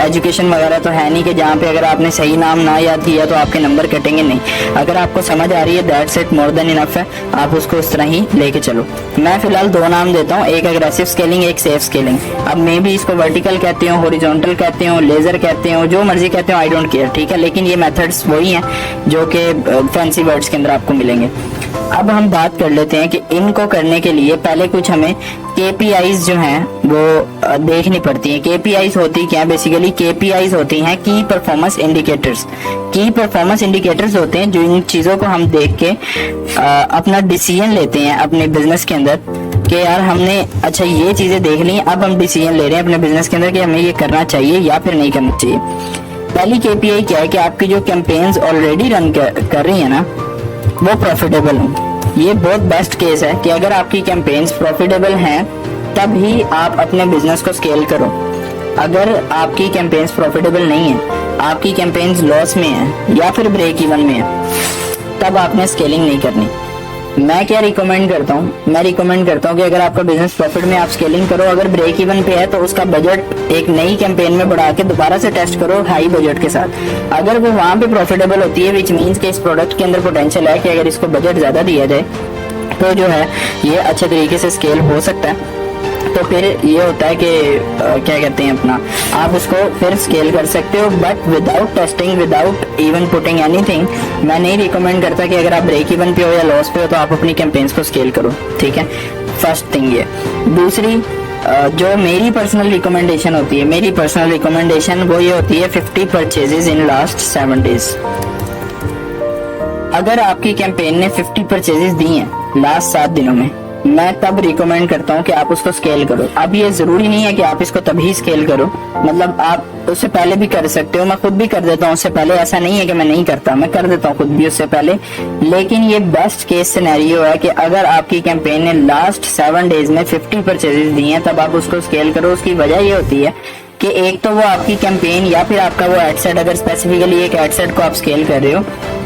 एजुकेशन वगैरह तो है नहीं कि जहाँ पे अगर आपने सही नाम ना याद किया तो आपके नंबर कटेंगे, नहीं। अगर आपको समझ आ रही है that's it, more than enough है, आप उसको उस तरह ही लेके चलो। मैं फिलहाल 2 नाम देता हूँ, एक एग्रेसिव स्केलिंग, एक सेफ स्केलिंग। अब मैं भी इसको वर्टिकल कहती हूँ, हॉरिजॉन्टल कहती हूँ, लेजर कहते हो, जो मर्जी कहते हो, आई डोंट केयर, ठीक है, लेकिन ये मेथड्स वही हैं जो कि फैंसी वर्ड्स के अंदर आपको मिलेंगे। अब हम बात कर लेते हैं कि इनको करने के लिए पहले कुछ हमें KPIs जो हैं वो देखनी पड़ती हैं। KPIs होती क्या है? बेसिकली KPIs होती हैं की परफॉर्मेंस इंडिकेटर्स। की परफॉर्मेंस इंडिकेटर्स होते हैं जो इन चीज़ों को हम देख के अपना डिसीजन लेते हैं अपने बिजनेस के अंदर कि यार हमने अच्छा ये चीज़ें देख ली, अब हम डिसीजन ले रहे हैं अपने बिजनेस के अंदर कि हमें ये करना चाहिए या फिर नहीं करना चाहिए। पहली KPI क्या है कि आपकी जो कैंपेन्स ऑलरेडी रन कर रही है ना वो प्रॉफिटेबल हो। ये बहुत बेस्ट केस है कि अगर आपकी कैंपेन्स प्रॉफिटेबल हैं तभी आप अपने बिजनेस को स्केल करो। अगर आपकी कैंपेन्स प्रॉफिटेबल नहीं है, आपकी कैंपेन्स लॉस में है या फिर ब्रेक इवन में है, तब आपने स्केलिंग नहीं करनी। मैं क्या रिकमेंड करता हूँ? मैं रिकमेंड करता हूँ कि अगर आपका बिजनेस प्रॉफिट में आप स्केलिंग करो, अगर ब्रेक इवन पे है तो उसका बजट एक नई कैंपेन में बढ़ा के दोबारा से टेस्ट करो हाई बजट के साथ। अगर वो वहाँ पे प्रॉफिटेबल होती है, विच मीन्स कि इस प्रोडक्ट के अंदर पोटेंशियल है कि अगर इसको बजट ज़्यादा दिया जाए तो जो है ये अच्छे तरीके से स्केल हो सकता है। तो फिर ये होता है कि क्या कहते हैं अपना, आप उसको फिर स्केल कर सकते हो, but without testing, without even putting anything. मैं नहीं रिकमेंड करता कि अगर आप ब्रेक इवन पे हो या लॉस पे हो तो आप अपनी कैंपेन्स को स्केल करो, ठीक है। फर्स्ट थिंग ये। दूसरी जो मेरी पर्सनल रिकमेंडेशन होती है, मेरी पर्सनल रिकमेंडेशन वो ये होती है 50 परचेजेस इन लास्ट 7 डेज। अगर आपकी कैंपेन ने 50 परचेजेस दी हैं लास्ट 7 दिनों में, मैं तब रिकमेंड करता हूँ कि आप उसको स्केल करो। अब ये जरूरी नहीं है कि आप इसको तभी स्केल करो, मतलब आप उससे पहले भी कर सकते हो। मैं खुद भी कर देता हूँ उससे पहले, ऐसा नहीं है कि मैं नहीं करता, मैं कर देता हूँ खुद भी उससे पहले। लेकिन ये बेस्ट केस सिनेरियो है कि अगर आपकी कैंपेन ने लास्ट 7 डेज में 50 परचेजेस दी हैं तब आप उसको स्केल करो। उसकी वजह ये होती है कि एक तो वो आपकी कैंपेन या फिर आपका वो एडसेट, अगर स्पेसिफिकली एक एडसेट को आप स्केल कर रहे हो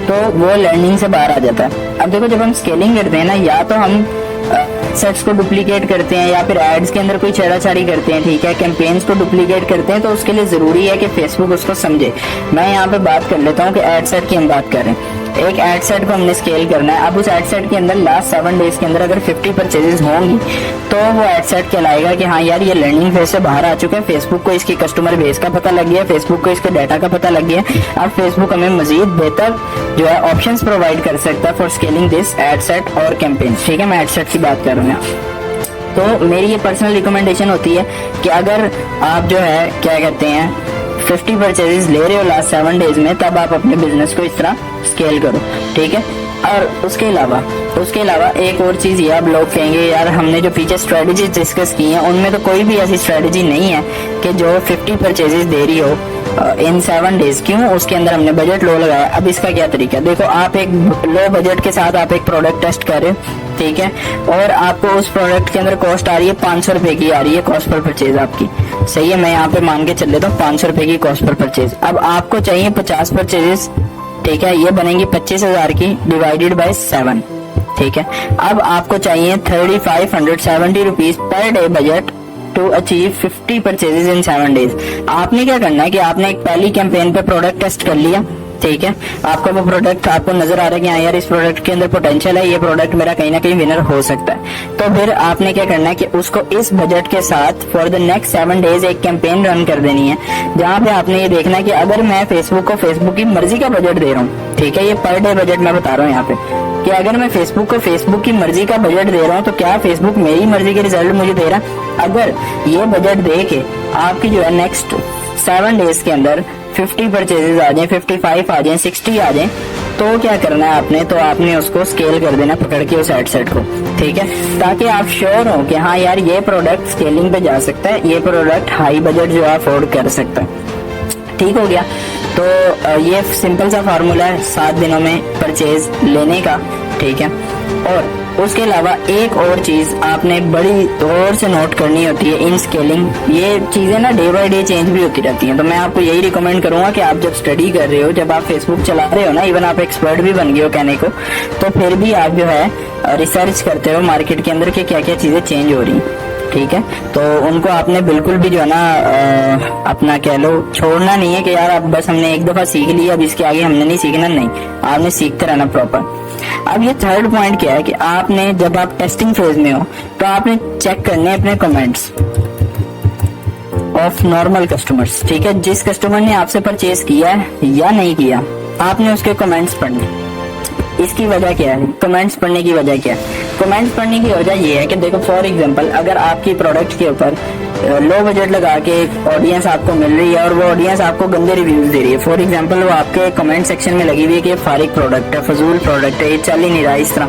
तो वो लर्निंग से बाहर आ जाता है। अब देखो, जब हम स्केलिंग करते हैं ना, या तो हम सेट्स को डुप्लीकेट करते हैं या फिर एड्स के अंदर कोई छेड़ाछाड़ी करते हैं, ठीक है, कैंपेन्स को डुप्लीकेट करते हैं, तो उसके लिए जरूरी है कि फेसबुक उसको समझे। मैं यहाँ पे बात कर लेता हूँ कि एड सेट की हम बात कर रहे हैं। एक एड सेट को हमने स्केल करना है। अब उस एड सेट के अंदर लास्ट 7 डेज के अंदर अगर 50 परचेजेस होंगी तो वो एड सेट कहलाएगा कि हाँ यार, ये लर्निंग फेज से बाहर आ चुका है। फेसबुक को इसकी कस्टमर बेस का पता लग गया, फेसबुक को इसके डाटा का पता लग गया। अब फेसबुक हमें मजीद बेहतर जो है ऑप्शंस प्रोवाइड कर सकता है for scaling this ad set और कैंपेन। ठीक है, मैं एड सेट की बात कर रहा हूँ। तो मेरी ये पर्सनल रिकमेंडेशन होती है कि अगर आप जो है क्या कहते हैं 50 परचेजेस ले रहे हो लास्ट 7 डेज में, तब आप अपने बिजनेस को इस तरह स्केल करो। ठीक है, और उसके अलावा एक और चीज ये, अब लोग कहेंगे यार हमने जो पीछे स्ट्रेटेजी डिस्कस की है उनमें तो कोई भी ऐसी स्ट्रेटेजी नहीं है कि जो 50 परचेजेस दे रही हो इन 7 डेज, क्यों? उसके अंदर हमने बजट लो लगाया। अब इसका क्या तरीका? देखो, आप एक लो बजट के साथ आप एक प्रोडक्ट टेस्ट कर रहे हो, ठीक है, और आपको उस प्रोडक्ट के अंदर कॉस्ट आ रही है 500 रुपए की आ रही है कॉस्ट पर परचेज आपकी। सही है, मैं यहाँ पे मान के चल लेता हूँ 500 रुपए की कॉस्ट पर परचेज। अब आपको चाहिए 50 परचेजेस, ठीक है, ये बनेंगी 25,000 की डिवाइडेड बाय 7। ठीक है, अब आपको चाहिए 3570 rupees per day budget to achieve 50 purchases in 7 days. आपने क्या करना है कि आपने एक पहली कैंपेन पे प्रोडक्ट टेस्ट कर लिया, ठीक है, आपका वो प्रोडक्ट आपको नजर आ रहा है कि हाँ यार, इस प्रोडक्ट के अंदर पोटेंशियल है, ये प्रोडक्ट मेरा कहीं ना कहीं विनर हो सकता है। तो फिर आपने क्या करना है कि उसको इस बजट के साथ फॉर द नेक्स्ट 7 डेज एक कैंपेन रन कर देनी है, जहाँ पे आपने ये देखना है कि अगर मैं फेसबुक को फेसबुक की मर्जी का बजट दे रहा हूँ, ठीक है, ये पर डे बजट मैं बता रहा हूँ यहाँ पे, कि अगर मैं फेसबुक को फेसबुक की मर्जी का बजट दे रहा हूँ तो क्या फेसबुक मेरी मर्जी के रिजल्ट मुझे दे रहा है? अगर ये बजट दे के आपकी जो है नेक्स्ट 7 डेज के अंदर 50 परचेजेस आ जाए, 55 आ जाए, 60 आ जाए, तो क्या करना है आपने? तो आपने उसको स्केल कर देना पकड़ के उस एड सेट को, ठीक है, ताकि आप श्योर हो कि हाँ यार, ये प्रोडक्ट स्केलिंग पे जा सकता है, ये प्रोडक्ट हाई बजट जो है अफोर्ड कर सकता है। ठीक हो गया। तो ये सिंपल सा फार्मूला है 7 दिनों में परचेज लेने का, ठीक है। और उसके अलावा एक और चीज आपने बड़ी गौर से नोट करनी होती है इन स्केलिंग। ये चीजें ना डे बाय डे चेंज भी होती रहती हैं, तो मैं आपको यही रिकमेंड करूंगा कि आप जब स्टडी कर रहे हो, जब आप फेसबुक चला रहे हो ना, इवन आप एक्सपर्ट भी बन गए हो कहने को, तो फिर भी आप जो है रिसर्च करते हो मार्केट के अंदर कि क्या क्या चीजें चेंज हो रही हैं, ठीक है। तो उनको आपने बिल्कुल भी जो है ना अपना कह लो छोड़ना नहीं है कि यार अब बस हमने एक दफा सीख लिया, अब इसके आगे हमने नहीं सीखना, नहीं, आपने सीखते रहना प्रॉपर। अब ये थर्ड पॉइंट क्या है कि आपने जब आप टेस्टिंग फेज में हो तो आपने चेक करने अपने कमेंट्स ऑफ नॉर्मल कस्टमर्स, ठीक है, जिस कस्टमर ने आपसे परचेज किया है या नहीं किया, आपने उसके कमेंट्स पढ़ने। इसकी वजह क्या है? कमेंट्स पढ़ने की वजह क्या है? कमेंट्स पढ़ने की वजह ये है कि देखो, फॉर एग्जांपल, अगर आपकी प्रोडक्ट के ऊपर लो बजट लगा के ऑडियंस आपको मिल रही है और वो ऑडियंस आपको गंदे रिव्यूज दे रही है, फॉर एग्जांपल वो आपके कमेंट सेक्शन में लगी हुई है कि फारिग प्रोडक्ट है, फजूल प्रोडक्ट है, ये चल ही नहीं रहा, इस तरह,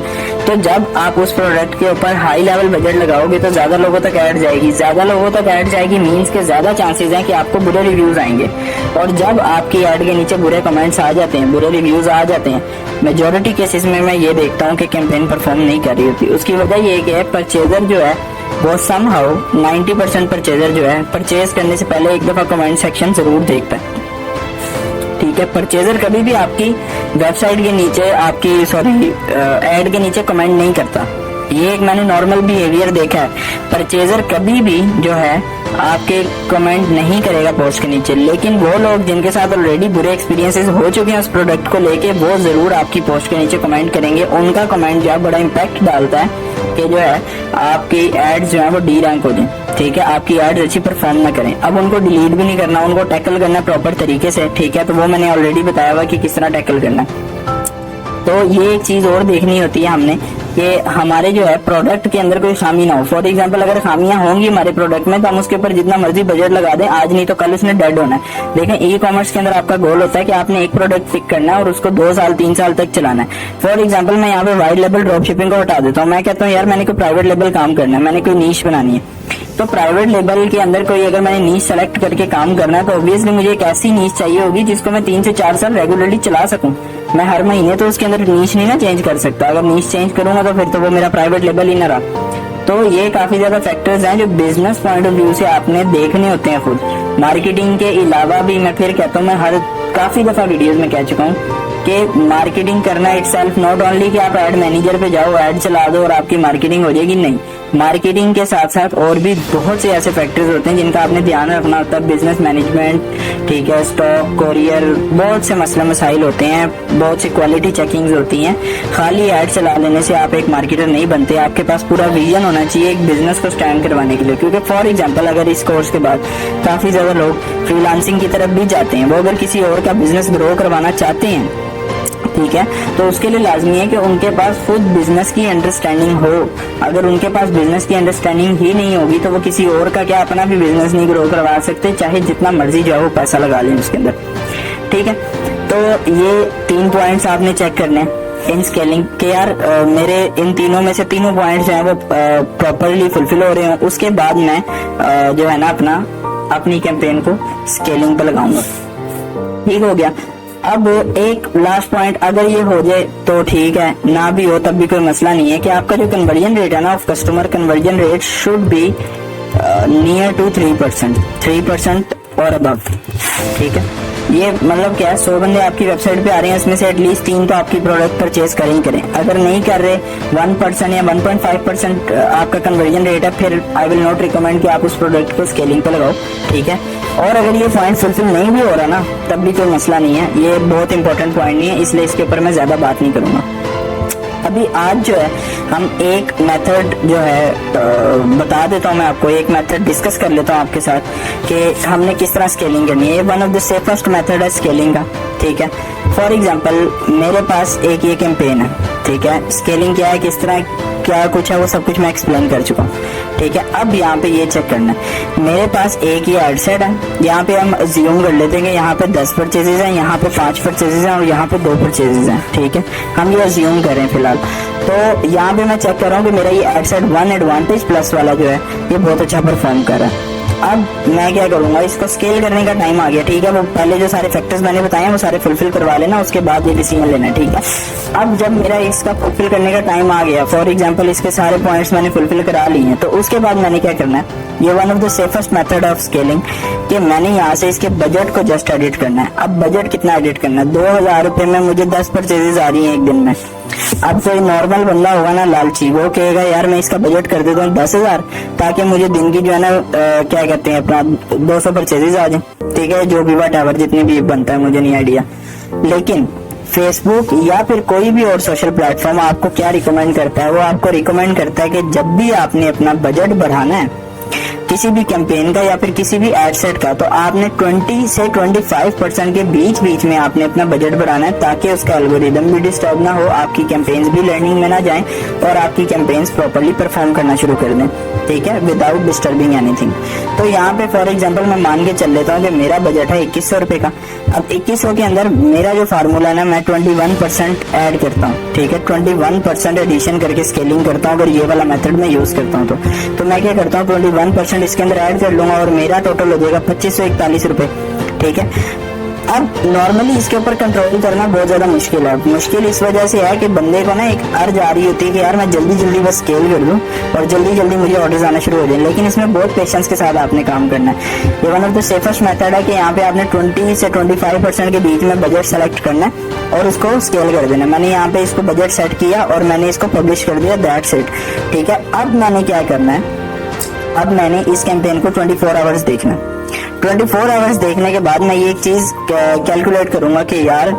तो जब आप उस प्रोडक्ट के ऊपर हाई लेवल बजट लगाओगे तो ज्यादा लोगों तक ऐड जाएगी, ज्यादा लोगों तक ऐड जाएगी मीन्स के ज्यादा चांसेस हैं कि आपको बुरे रिव्यूज आएंगे। और जब आपकी ऐड के नीचे बुरे कमेंट्स आ जाते हैं, बुरे रिव्यूज आ जाते हैं, मेजोरिटी केसेस में मैं ये देखता हूँ कि कैंपेन परफॉर्म नहीं कर रही होती। उसकी वजह ये कि परचेजर जो है वो समहाउ 90% परचेजर जो है परचेज करने से पहले एक दफा कमेंट सेक्शन जरूर देखता है, ठीक है। परचेजर कभी भी आपकी वेबसाइट के नीचे, आपकी ऐड के नीचे कमेंट नहीं करता, ये एक मैंने नॉर्मल बिहेवियर देखा है। परचेजर कभी भी जो है आपके कमेंट नहीं करेगा पोस्ट के नीचे, लेकिन वो लोग जिनके साथ ऑलरेडी बुरे एक्सपीरियंसेस हो चुके हैं उस प्रोडक्ट को लेके, वो जरूर आपकी पोस्ट के नीचे कमेंट करेंगे। उनका कमेंट जो है बड़ा इम्पैक्ट डालता है कि जो है आपकी एड्स जो है वो डी रैंक हो जाए, ठीक है, आपकी एड्स अच्छी परफॉर्म ना करें। अब उनको डिलीट भी नहीं करना, उनको टैकल करना प्रॉपर तरीके से, ठीक है, तो वो मैंने ऑलरेडी बताया हुआ कि किस तरह टैकल करना। तो ये एक चीज और देखनी होती है हमने कि हमारे जो है प्रोडक्ट के अंदर कोई खामी ना हो। फॉर एग्जांपल अगर खामियां होंगी हमारे प्रोडक्ट में तो हम उसके ऊपर जितना मर्जी बजट लगा दें, आज नहीं तो कल उसने डेड होना है। लेकिन ई कॉमर्स के अंदर आपका गोल होता है कि आपने एक प्रोडक्ट पिक करना है और उसको 2 साल 3 साल तक चलाना है। फॉर एग्जाम्पल मैं यहाँ पे वाइड लेवल ड्रॉप शिपिंग को हटा देता हूँ। मैं कहता हूँ यार मैंने कोई प्राइवेट लेवल काम करना है, मैंने कोई नीश बनानी है। तो प्राइवेट लेवल के अंदर कोई अगर मैंने नीश सेलेक्ट करके काम करना है तो ऑब्वियसली मुझे एक ऐसी नीश चाहिए होगी जिसको मैं 3 से 4 साल रेगुलरली चला सकूं। मैं हर महीने तो उसके अंदर नीश नहीं ना चेंज कर सकता। अगर नीश चेंज करूंगा तो फिर तो वो मेरा प्राइवेट लेवल ही ना रहा। तो ये काफी ज्यादा फैक्टर्स हैं जो बिजनेस पॉइंट ऑफ व्यू से आपने देखने होते हैं खुद। मार्केटिंग के अलावा भी मैं फिर कहता हूँ, मैं काफी दफा वीडियोस में कह चुका हूँ कि मार्केटिंग करना इटसेल्फ नॉट ओनली कि आप एड मैनेजर पे जाओ, ऐड चला दो और आपकी मार्केटिंग हो जाएगी। नहीं, मार्केटिंग के साथ साथ और भी बहुत से ऐसे फैक्टर्स होते हैं जिनका आपने ध्यान रखना होता है। बिजनेस मैनेजमेंट, ठीक है, स्टॉक, कोरियर, बहुत से मसले मसाइल होते हैं, बहुत सी क्वालिटी चेकिंग्स होती हैं। खाली ऐड चला लेने से आप एक मार्केटर नहीं बनते। आपके पास पूरा विजन होना चाहिए एक बिजनेस को स्टैंड करवाने के लिए। क्योंकि फॉर एग्जाम्पल अगर इस कोर्स के बाद काफी ज्यादा लोग फ्रीलांसिंग की तरफ भी जाते हैं, वो अगर किसी और का बिजनेस ग्रो करवाना चाहते हैं, ठीक है, तो उसके लिए लाजमी है कि उनके पास खुद बिजनेस की अंडरस्टैंडिंग हो। अगर उनके पास बिजनेस की अंडरस्टैंडिंग ही नहीं होगी तो वो किसी और का क्या अपना भी बिजनेस नहीं ग्रो करवा सकते, चाहे जितना मर्जी जो है वो पैसा लगा लें उसके अंदर। ठीक है, तो ये 3 पॉइंट्स आपने चेक करने हैं इन स्केलिंग के। यार मेरे इन तीनों में से तीनों पॉइंट्स जो है वो प्रॉपरली फुलफिल हो रहे हैं, उसके बाद मैं जो है ना अपनी कैंपेन को स्केलिंग पे लगाऊंगा। ठीक हो गया। अब एक लास्ट पॉइंट, अगर ये हो जाए तो ठीक है, ना भी हो तब भी कोई मसला नहीं है कि आपका जो कन्वर्जन रेट है ना, of customer conversion rate should be near to 3% और अबव। ठीक है, ये मतलब क्या है, 100 बंदे आपकी वेबसाइट पे आ रहे हैं, इसमें से एटलीस्ट 3 तो आपकी प्रोडक्ट परचेज करें ही करें। अगर नहीं कर रहे 1% या 1.5% आपका कन्वर्जन रेट है, फिर आई विल नॉट रिकमेंड कि आप उस प्रोडक्ट को स्केलिंग पे लगाओ। ठीक है, और अगर ये पॉइंट फुलफिल नहीं भी हो रहा ना तब भी कोई मसला नहीं है। ये बहुत इंपॉर्टेंट पॉइंट नहीं है, इसलिए इसके ऊपर मैं ज्यादा बात नहीं करूंगा। अभी आज जो है हम एक मेथड जो है बता देता हूँ मैं आपको, एक मेथड डिस्कस कर लेता हूँ आपके साथ कि हमने किस तरह स्केलिंग करनी है। ये one of the safest method है स्केलिंग का। ठीक है, फॉर एग्जांपल मेरे पास एक ये कैंपेन है। ठीक है, स्केलिंग क्या है, किस तरह क्या कुछ है, वो सब कुछ मैं एक्सप्लेन कर चुका हूँ। ठीक है, अब यहाँ पे ये चेक करना है, मेरे पास एक ये एड सेट है, यहाँ पे हम अज्यूम कर लेते हैं कि यहाँ पे 10 परचेजेज हैं, यहाँ पे 5 परचेजेज हैं और यहाँ पे 2 परचेजेज हैं। ठीक है, हम ये अज्यूम करें फिलहाल। तो यहाँ पे मैं चेक कर रहा हूँ कि मेरा ये एड सेट 1 एडवांटेज प्लस वाला जो है ये बहुत अच्छा परफॉर्म कर रहा है। अब मैं क्या करूंगा, इसको स्केल करने का टाइम आ गया। ठीक है, वो पहले जो सारे फैक्टर्स मैंने बताए हैं वो सारे फुलफिल करवा लेना, उसके बाद ये डिसीजन लेना है। ठीक है, अब जब मेरा इसका फुलफिल करने का टाइम आ गया, फॉर एग्जांपल इसके सारे पॉइंट्स मैंने फुलफिल करा लिए हैं, तो उसके बाद मैंने क्या करना है, ये one of the safest method of scaling कि मैंने यहाँ से इसके बजट को जस्ट एडिट करना है। अब बजट कितना एडिट करना है, 2000 रुपए में मुझे 10 परचेजेज आ रही है एक दिन में। अब कोई नॉर्मल बंदा होगा ना लालची, वो कहेगा यार मैं इसका बजट कर देता हूँ 10,000 ताकि मुझे दिन की जो है ना क्या कहते हैं अपना 200 परचेजेज आ जाए। ठीक है, जो भी व्हाटएवर जितनी भी बनता है, मुझे नहीं आइडिया। लेकिन फेसबुक या फिर कोई भी और सोशल प्लेटफॉर्म आपको क्या रिकमेंड करता है, वो आपको रिकमेंड करता है कि जब भी आपने अपना बजट बढ़ाना है किसी भी कैंपेन का या फिर किसी भी एड सेट का, तो आपने 20 से 25% के बीच में आपने अपना बजट बढ़ाना है ताकि उसका एल्गोरिदम भी डिस्टर्ब ना हो, आपकी कैंपेन्स भी लर्निंग में ना जाएं और आपकी कैंपेन्स प्रॉपर्ली परफॉर्म करना शुरू कर दें। ठीक है, विदाउट डिस्टर्बिंग एनीथिंग। तो यहाँ पे फॉर एग्जांपल मैं मान के चल लेता हूँ कि मेरा बजट है 2100 रुपए का। अब 2100 के अंदर मेरा जो फार्मूला है मैं 21% ऐड करता हूँ। ठीक है, 21% एडिशन करके स्केलिंग करता हूँ। अगर ये वाला मेथड मैं यूज करता हूँ तो मैं क्या करता हूँ, 21% इसके अंदर ऐड कर लूंगा और मेरा टोटल हो जाएगा 2541 रुपए। ठीक है, अब नॉर्मली इसके ऊपर कंट्रोल करना बहुत ज्यादा मुश्किल है। मुश्किल इस वजह से है कि बंदे को ना एक अर्ज आ रही होती है कि यार मैं जल्दी जल्दी बस स्केल कर दूं और जल्दी जल्दी मुझे ऑर्डर्स आना शुरू हो जाए। लेकिन इसमें बहुत पेशेंस के साथ आपने काम करना है। ये one of the safest method है कि यहाँ पे आपने 20 से 25% के बीच में बजट सेलेक्ट करना है और उसको स्केल कर देना। मैंने यहाँ पे इसको बजट सेट किया और मैंने इसको पब्लिश कर दिया, दैट्स इट। ठीक है, अब मैंने क्या करना है, अब मैंने इस कैंपेन को 24 आवर्स देखना। 24 आवर्स देखने के बाद मैं ये एक चीज कैलकुलेट करूंगा कि यार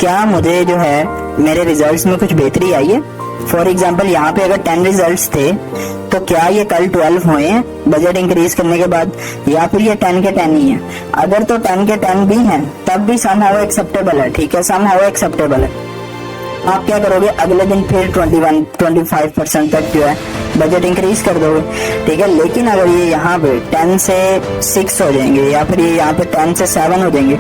क्या मुझे जो है मेरे रिजल्ट्स में कुछ बेहतरी आई है। फॉर एग्जांपल यहाँ पे अगर 10 रिजल्ट्स थे तो क्या ये कल 12 हुए हैं बजट इंक्रीज करने के बाद, या फिर ये 10 के 10 ही है। अगर तो 10 के 10 भी हैं तब भी समहाउ एक्सेप्टेबल है। ठीक है, समहाउ एक्सेप्टेबल है। आप क्या करोगे, अगले दिन फिर 21-25% तक जो है बजट इंक्रीज कर दोगे, ठीक है। लेकिन अगर ये यहाँ पे 10 से 6 हो जाएंगे, या फिर ये यहाँ पे 10 से 7 हो जाएंगे,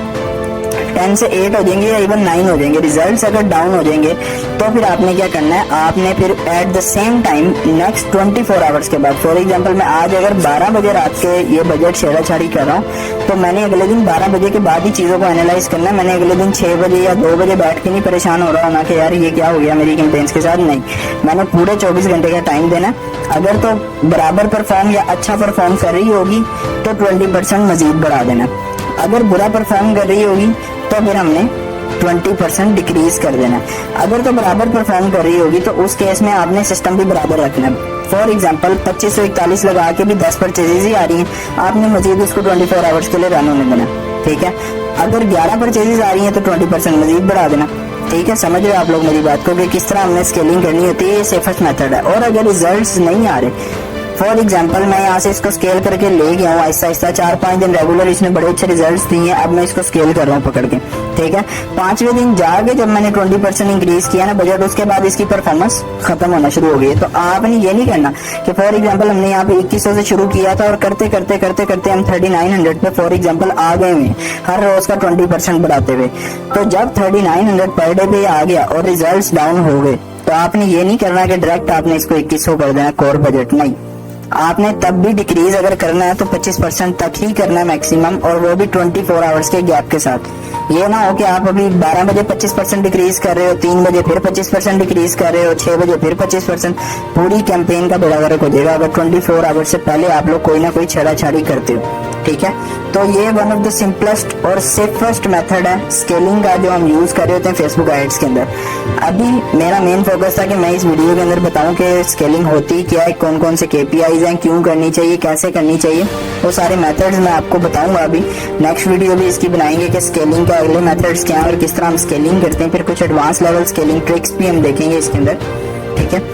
10 से 8 हो जाएंगे, या इवन 9 हो जाएंगे, रिजल्ट्स अगर डाउन हो जाएंगे, तो फिर आपने क्या करना है, आपने फिर eight the same time next 24 hours के बाद, फॉर एग्जांपल मैं आज अगर 12 बजे रात के ये बजट छेड़ाछाड़ी कर रहा हूँ, तो मैंने अगले दिन 12 बजे के बाद ही चीज़ों को एनालाइज करना है। मैंने अगले दिन 6 बजे या 2 बजे बैठ के नहीं परेशान हो रहा होना कि यार ये क्या हो गया मेरी कैंपेन्स के साथ, नहीं, मैंने पूरे 24 घंटे का टाइम देना। अगर तो बराबर परफॉर्म या अच्छा परफॉर्म कर रही होगी तो 20% मजीद बढ़ा देना, अगर बुरा परफॉर्म कर रही होगी तो फिर हमने 20% डिक्रीज कर देना। अगर तो बराबर परफॉर्म कर रही होगी तो उस केस में आपने सिस्टम भी बराबर रखना है। फॉर एग्जांपल 2541 लगा के भी 10 परचेजेज ही आ रही हैं, आपने मजीद उसको 24 आवर्स के लिए रन होने देना, ठीक है। अगर 11 परचेजेज आ रही हैं तो 20% मजीद बढ़ा देना, ठीक है। समझ रहे हो आप लोग मेरी बात को कि किस तरह हमने स्केलिंग करनी होती है, ये सेफेस्ट मेथड है। और अगर रिजल्ट्स नहीं आ रहे, फॉर एग्जाम्पल मैं यहाँ से इसको स्केल करके ले गया हूँ आहिस्ता आहिस्ता, 4-5 दिन रेगुलर इसने बड़े अच्छे रिजल्ट्स दिए हैं, अब मैं इसको स्केल कर रहा हूँ पकड़ के, ठीक है। 5वें दिन जाके जब मैंने 20% इंक्रीज किया ना बजट, उसके बाद इसकी परफॉर्मेंस खत्म होना शुरू हो गई। तो आपने ये नहीं करना कि फॉर एग्जाम्पल हमने यहाँ पे 2100 से शुरू किया था और करते करते करते करते हम 3900 पे फॉर एग्जाम्पल आ गए हुए हर रोज का 20% बढ़ाते हुए। तो जब 3900 पर डे पे आ गया और रिजल्ट डाउन हो गए, तो आपने ये नहीं करना कि डायरेक्ट आपने इसको 2100 कर देना कोर बजट, नहीं, आपने तब भी डिक्रीज अगर करना है तो 25% तक ही करना है मैक्सिमम, और वो भी 24 आवर्स के गैप के साथ। ये ना हो कि आप अभी 12 बजे 25% डिक्रीज कर रहे हो, 3 बजे फिर 25% डिक्रीज कर रहे हो, 6 बजे फिर 25%, पूरी कैंपेन का बेड़ा गर्क हो जाएगा अगर 24 आवर्स से पहले आप लोग कोई ना कोई छेड़ाछाड़ी करते हो, ठीक है। तो ये वन ऑफ द सिंपलेस्ट और सेफेस्ट मेथड है स्केलिंग का, जो हम यूज कर रहे होते हैं फेसबुक एड्स के अंदर। अभी मेरा मेन फोकस था कि मैं इस वीडियो के अंदर बताऊं कि स्केलिंग होती क्या है, कौन कौन से KPIs हैं, क्यों करनी चाहिए, कैसे करनी चाहिए, वो सारे मेथड्स मैं आपको बताऊंगा। अभी नेक्स्ट वीडियो भी इसकी बनाएंगे कि स्केलिंग के अगले मेथड्स क्या हैं और किस तरह हम स्केलिंग करते हैं, फिर कुछ एडवांस लेवल स्केलिंग ट्रिक्स भी हम देखेंगे इसके अंदर, ठीक है।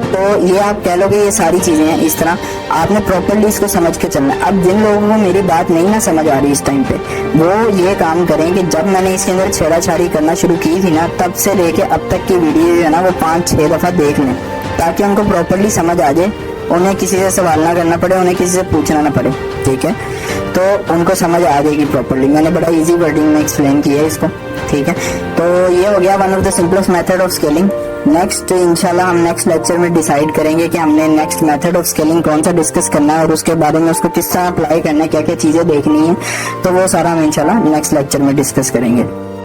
तो ये आप कह लोगे ये सारी चीजें हैं, इस तरह आपने प्रॉपर्ली इसको समझ के चलना है। अब जिन लोगों को मेरी बात नहीं ना समझ आ रही इस टाइम पे, वो ये काम करें कि जब मैंने इसके अंदर छेड़ाछाड़ी करना शुरू की थी ना, तब से लेके अब तक की वीडियो जो है ना वो 5-6 दफा देख लें, ताकि उनको प्रॉपर्ली समझ आ जाए, उन्हें किसी से सवाल ना करना पड़े, उन्हें किसी से पूछना ना पड़े, ठीक है। तो उनको समझ आ जाएगी प्रॉपर्ली। मैंने बड़ा इजी वर्डिंग में एक्सप्लेन किया है इसको, ठीक है। तो ये हो गया one of the simplest method of scaling. Next इंशाल्लाह हम नेक्स्ट लेक्चर में डिसाइड करेंगे कि हमने नेक्स्ट मेथड ऑफ स्केलिंग कौन सा डिस्कस करना है और उसके बारे में उसको किस तरह अप्लाई करना है, क्या क्या चीजें देखनी है, तो वो सारा हम इंशाल्लाह नेक्स्ट लेक्चर में डिस्कस करेंगे।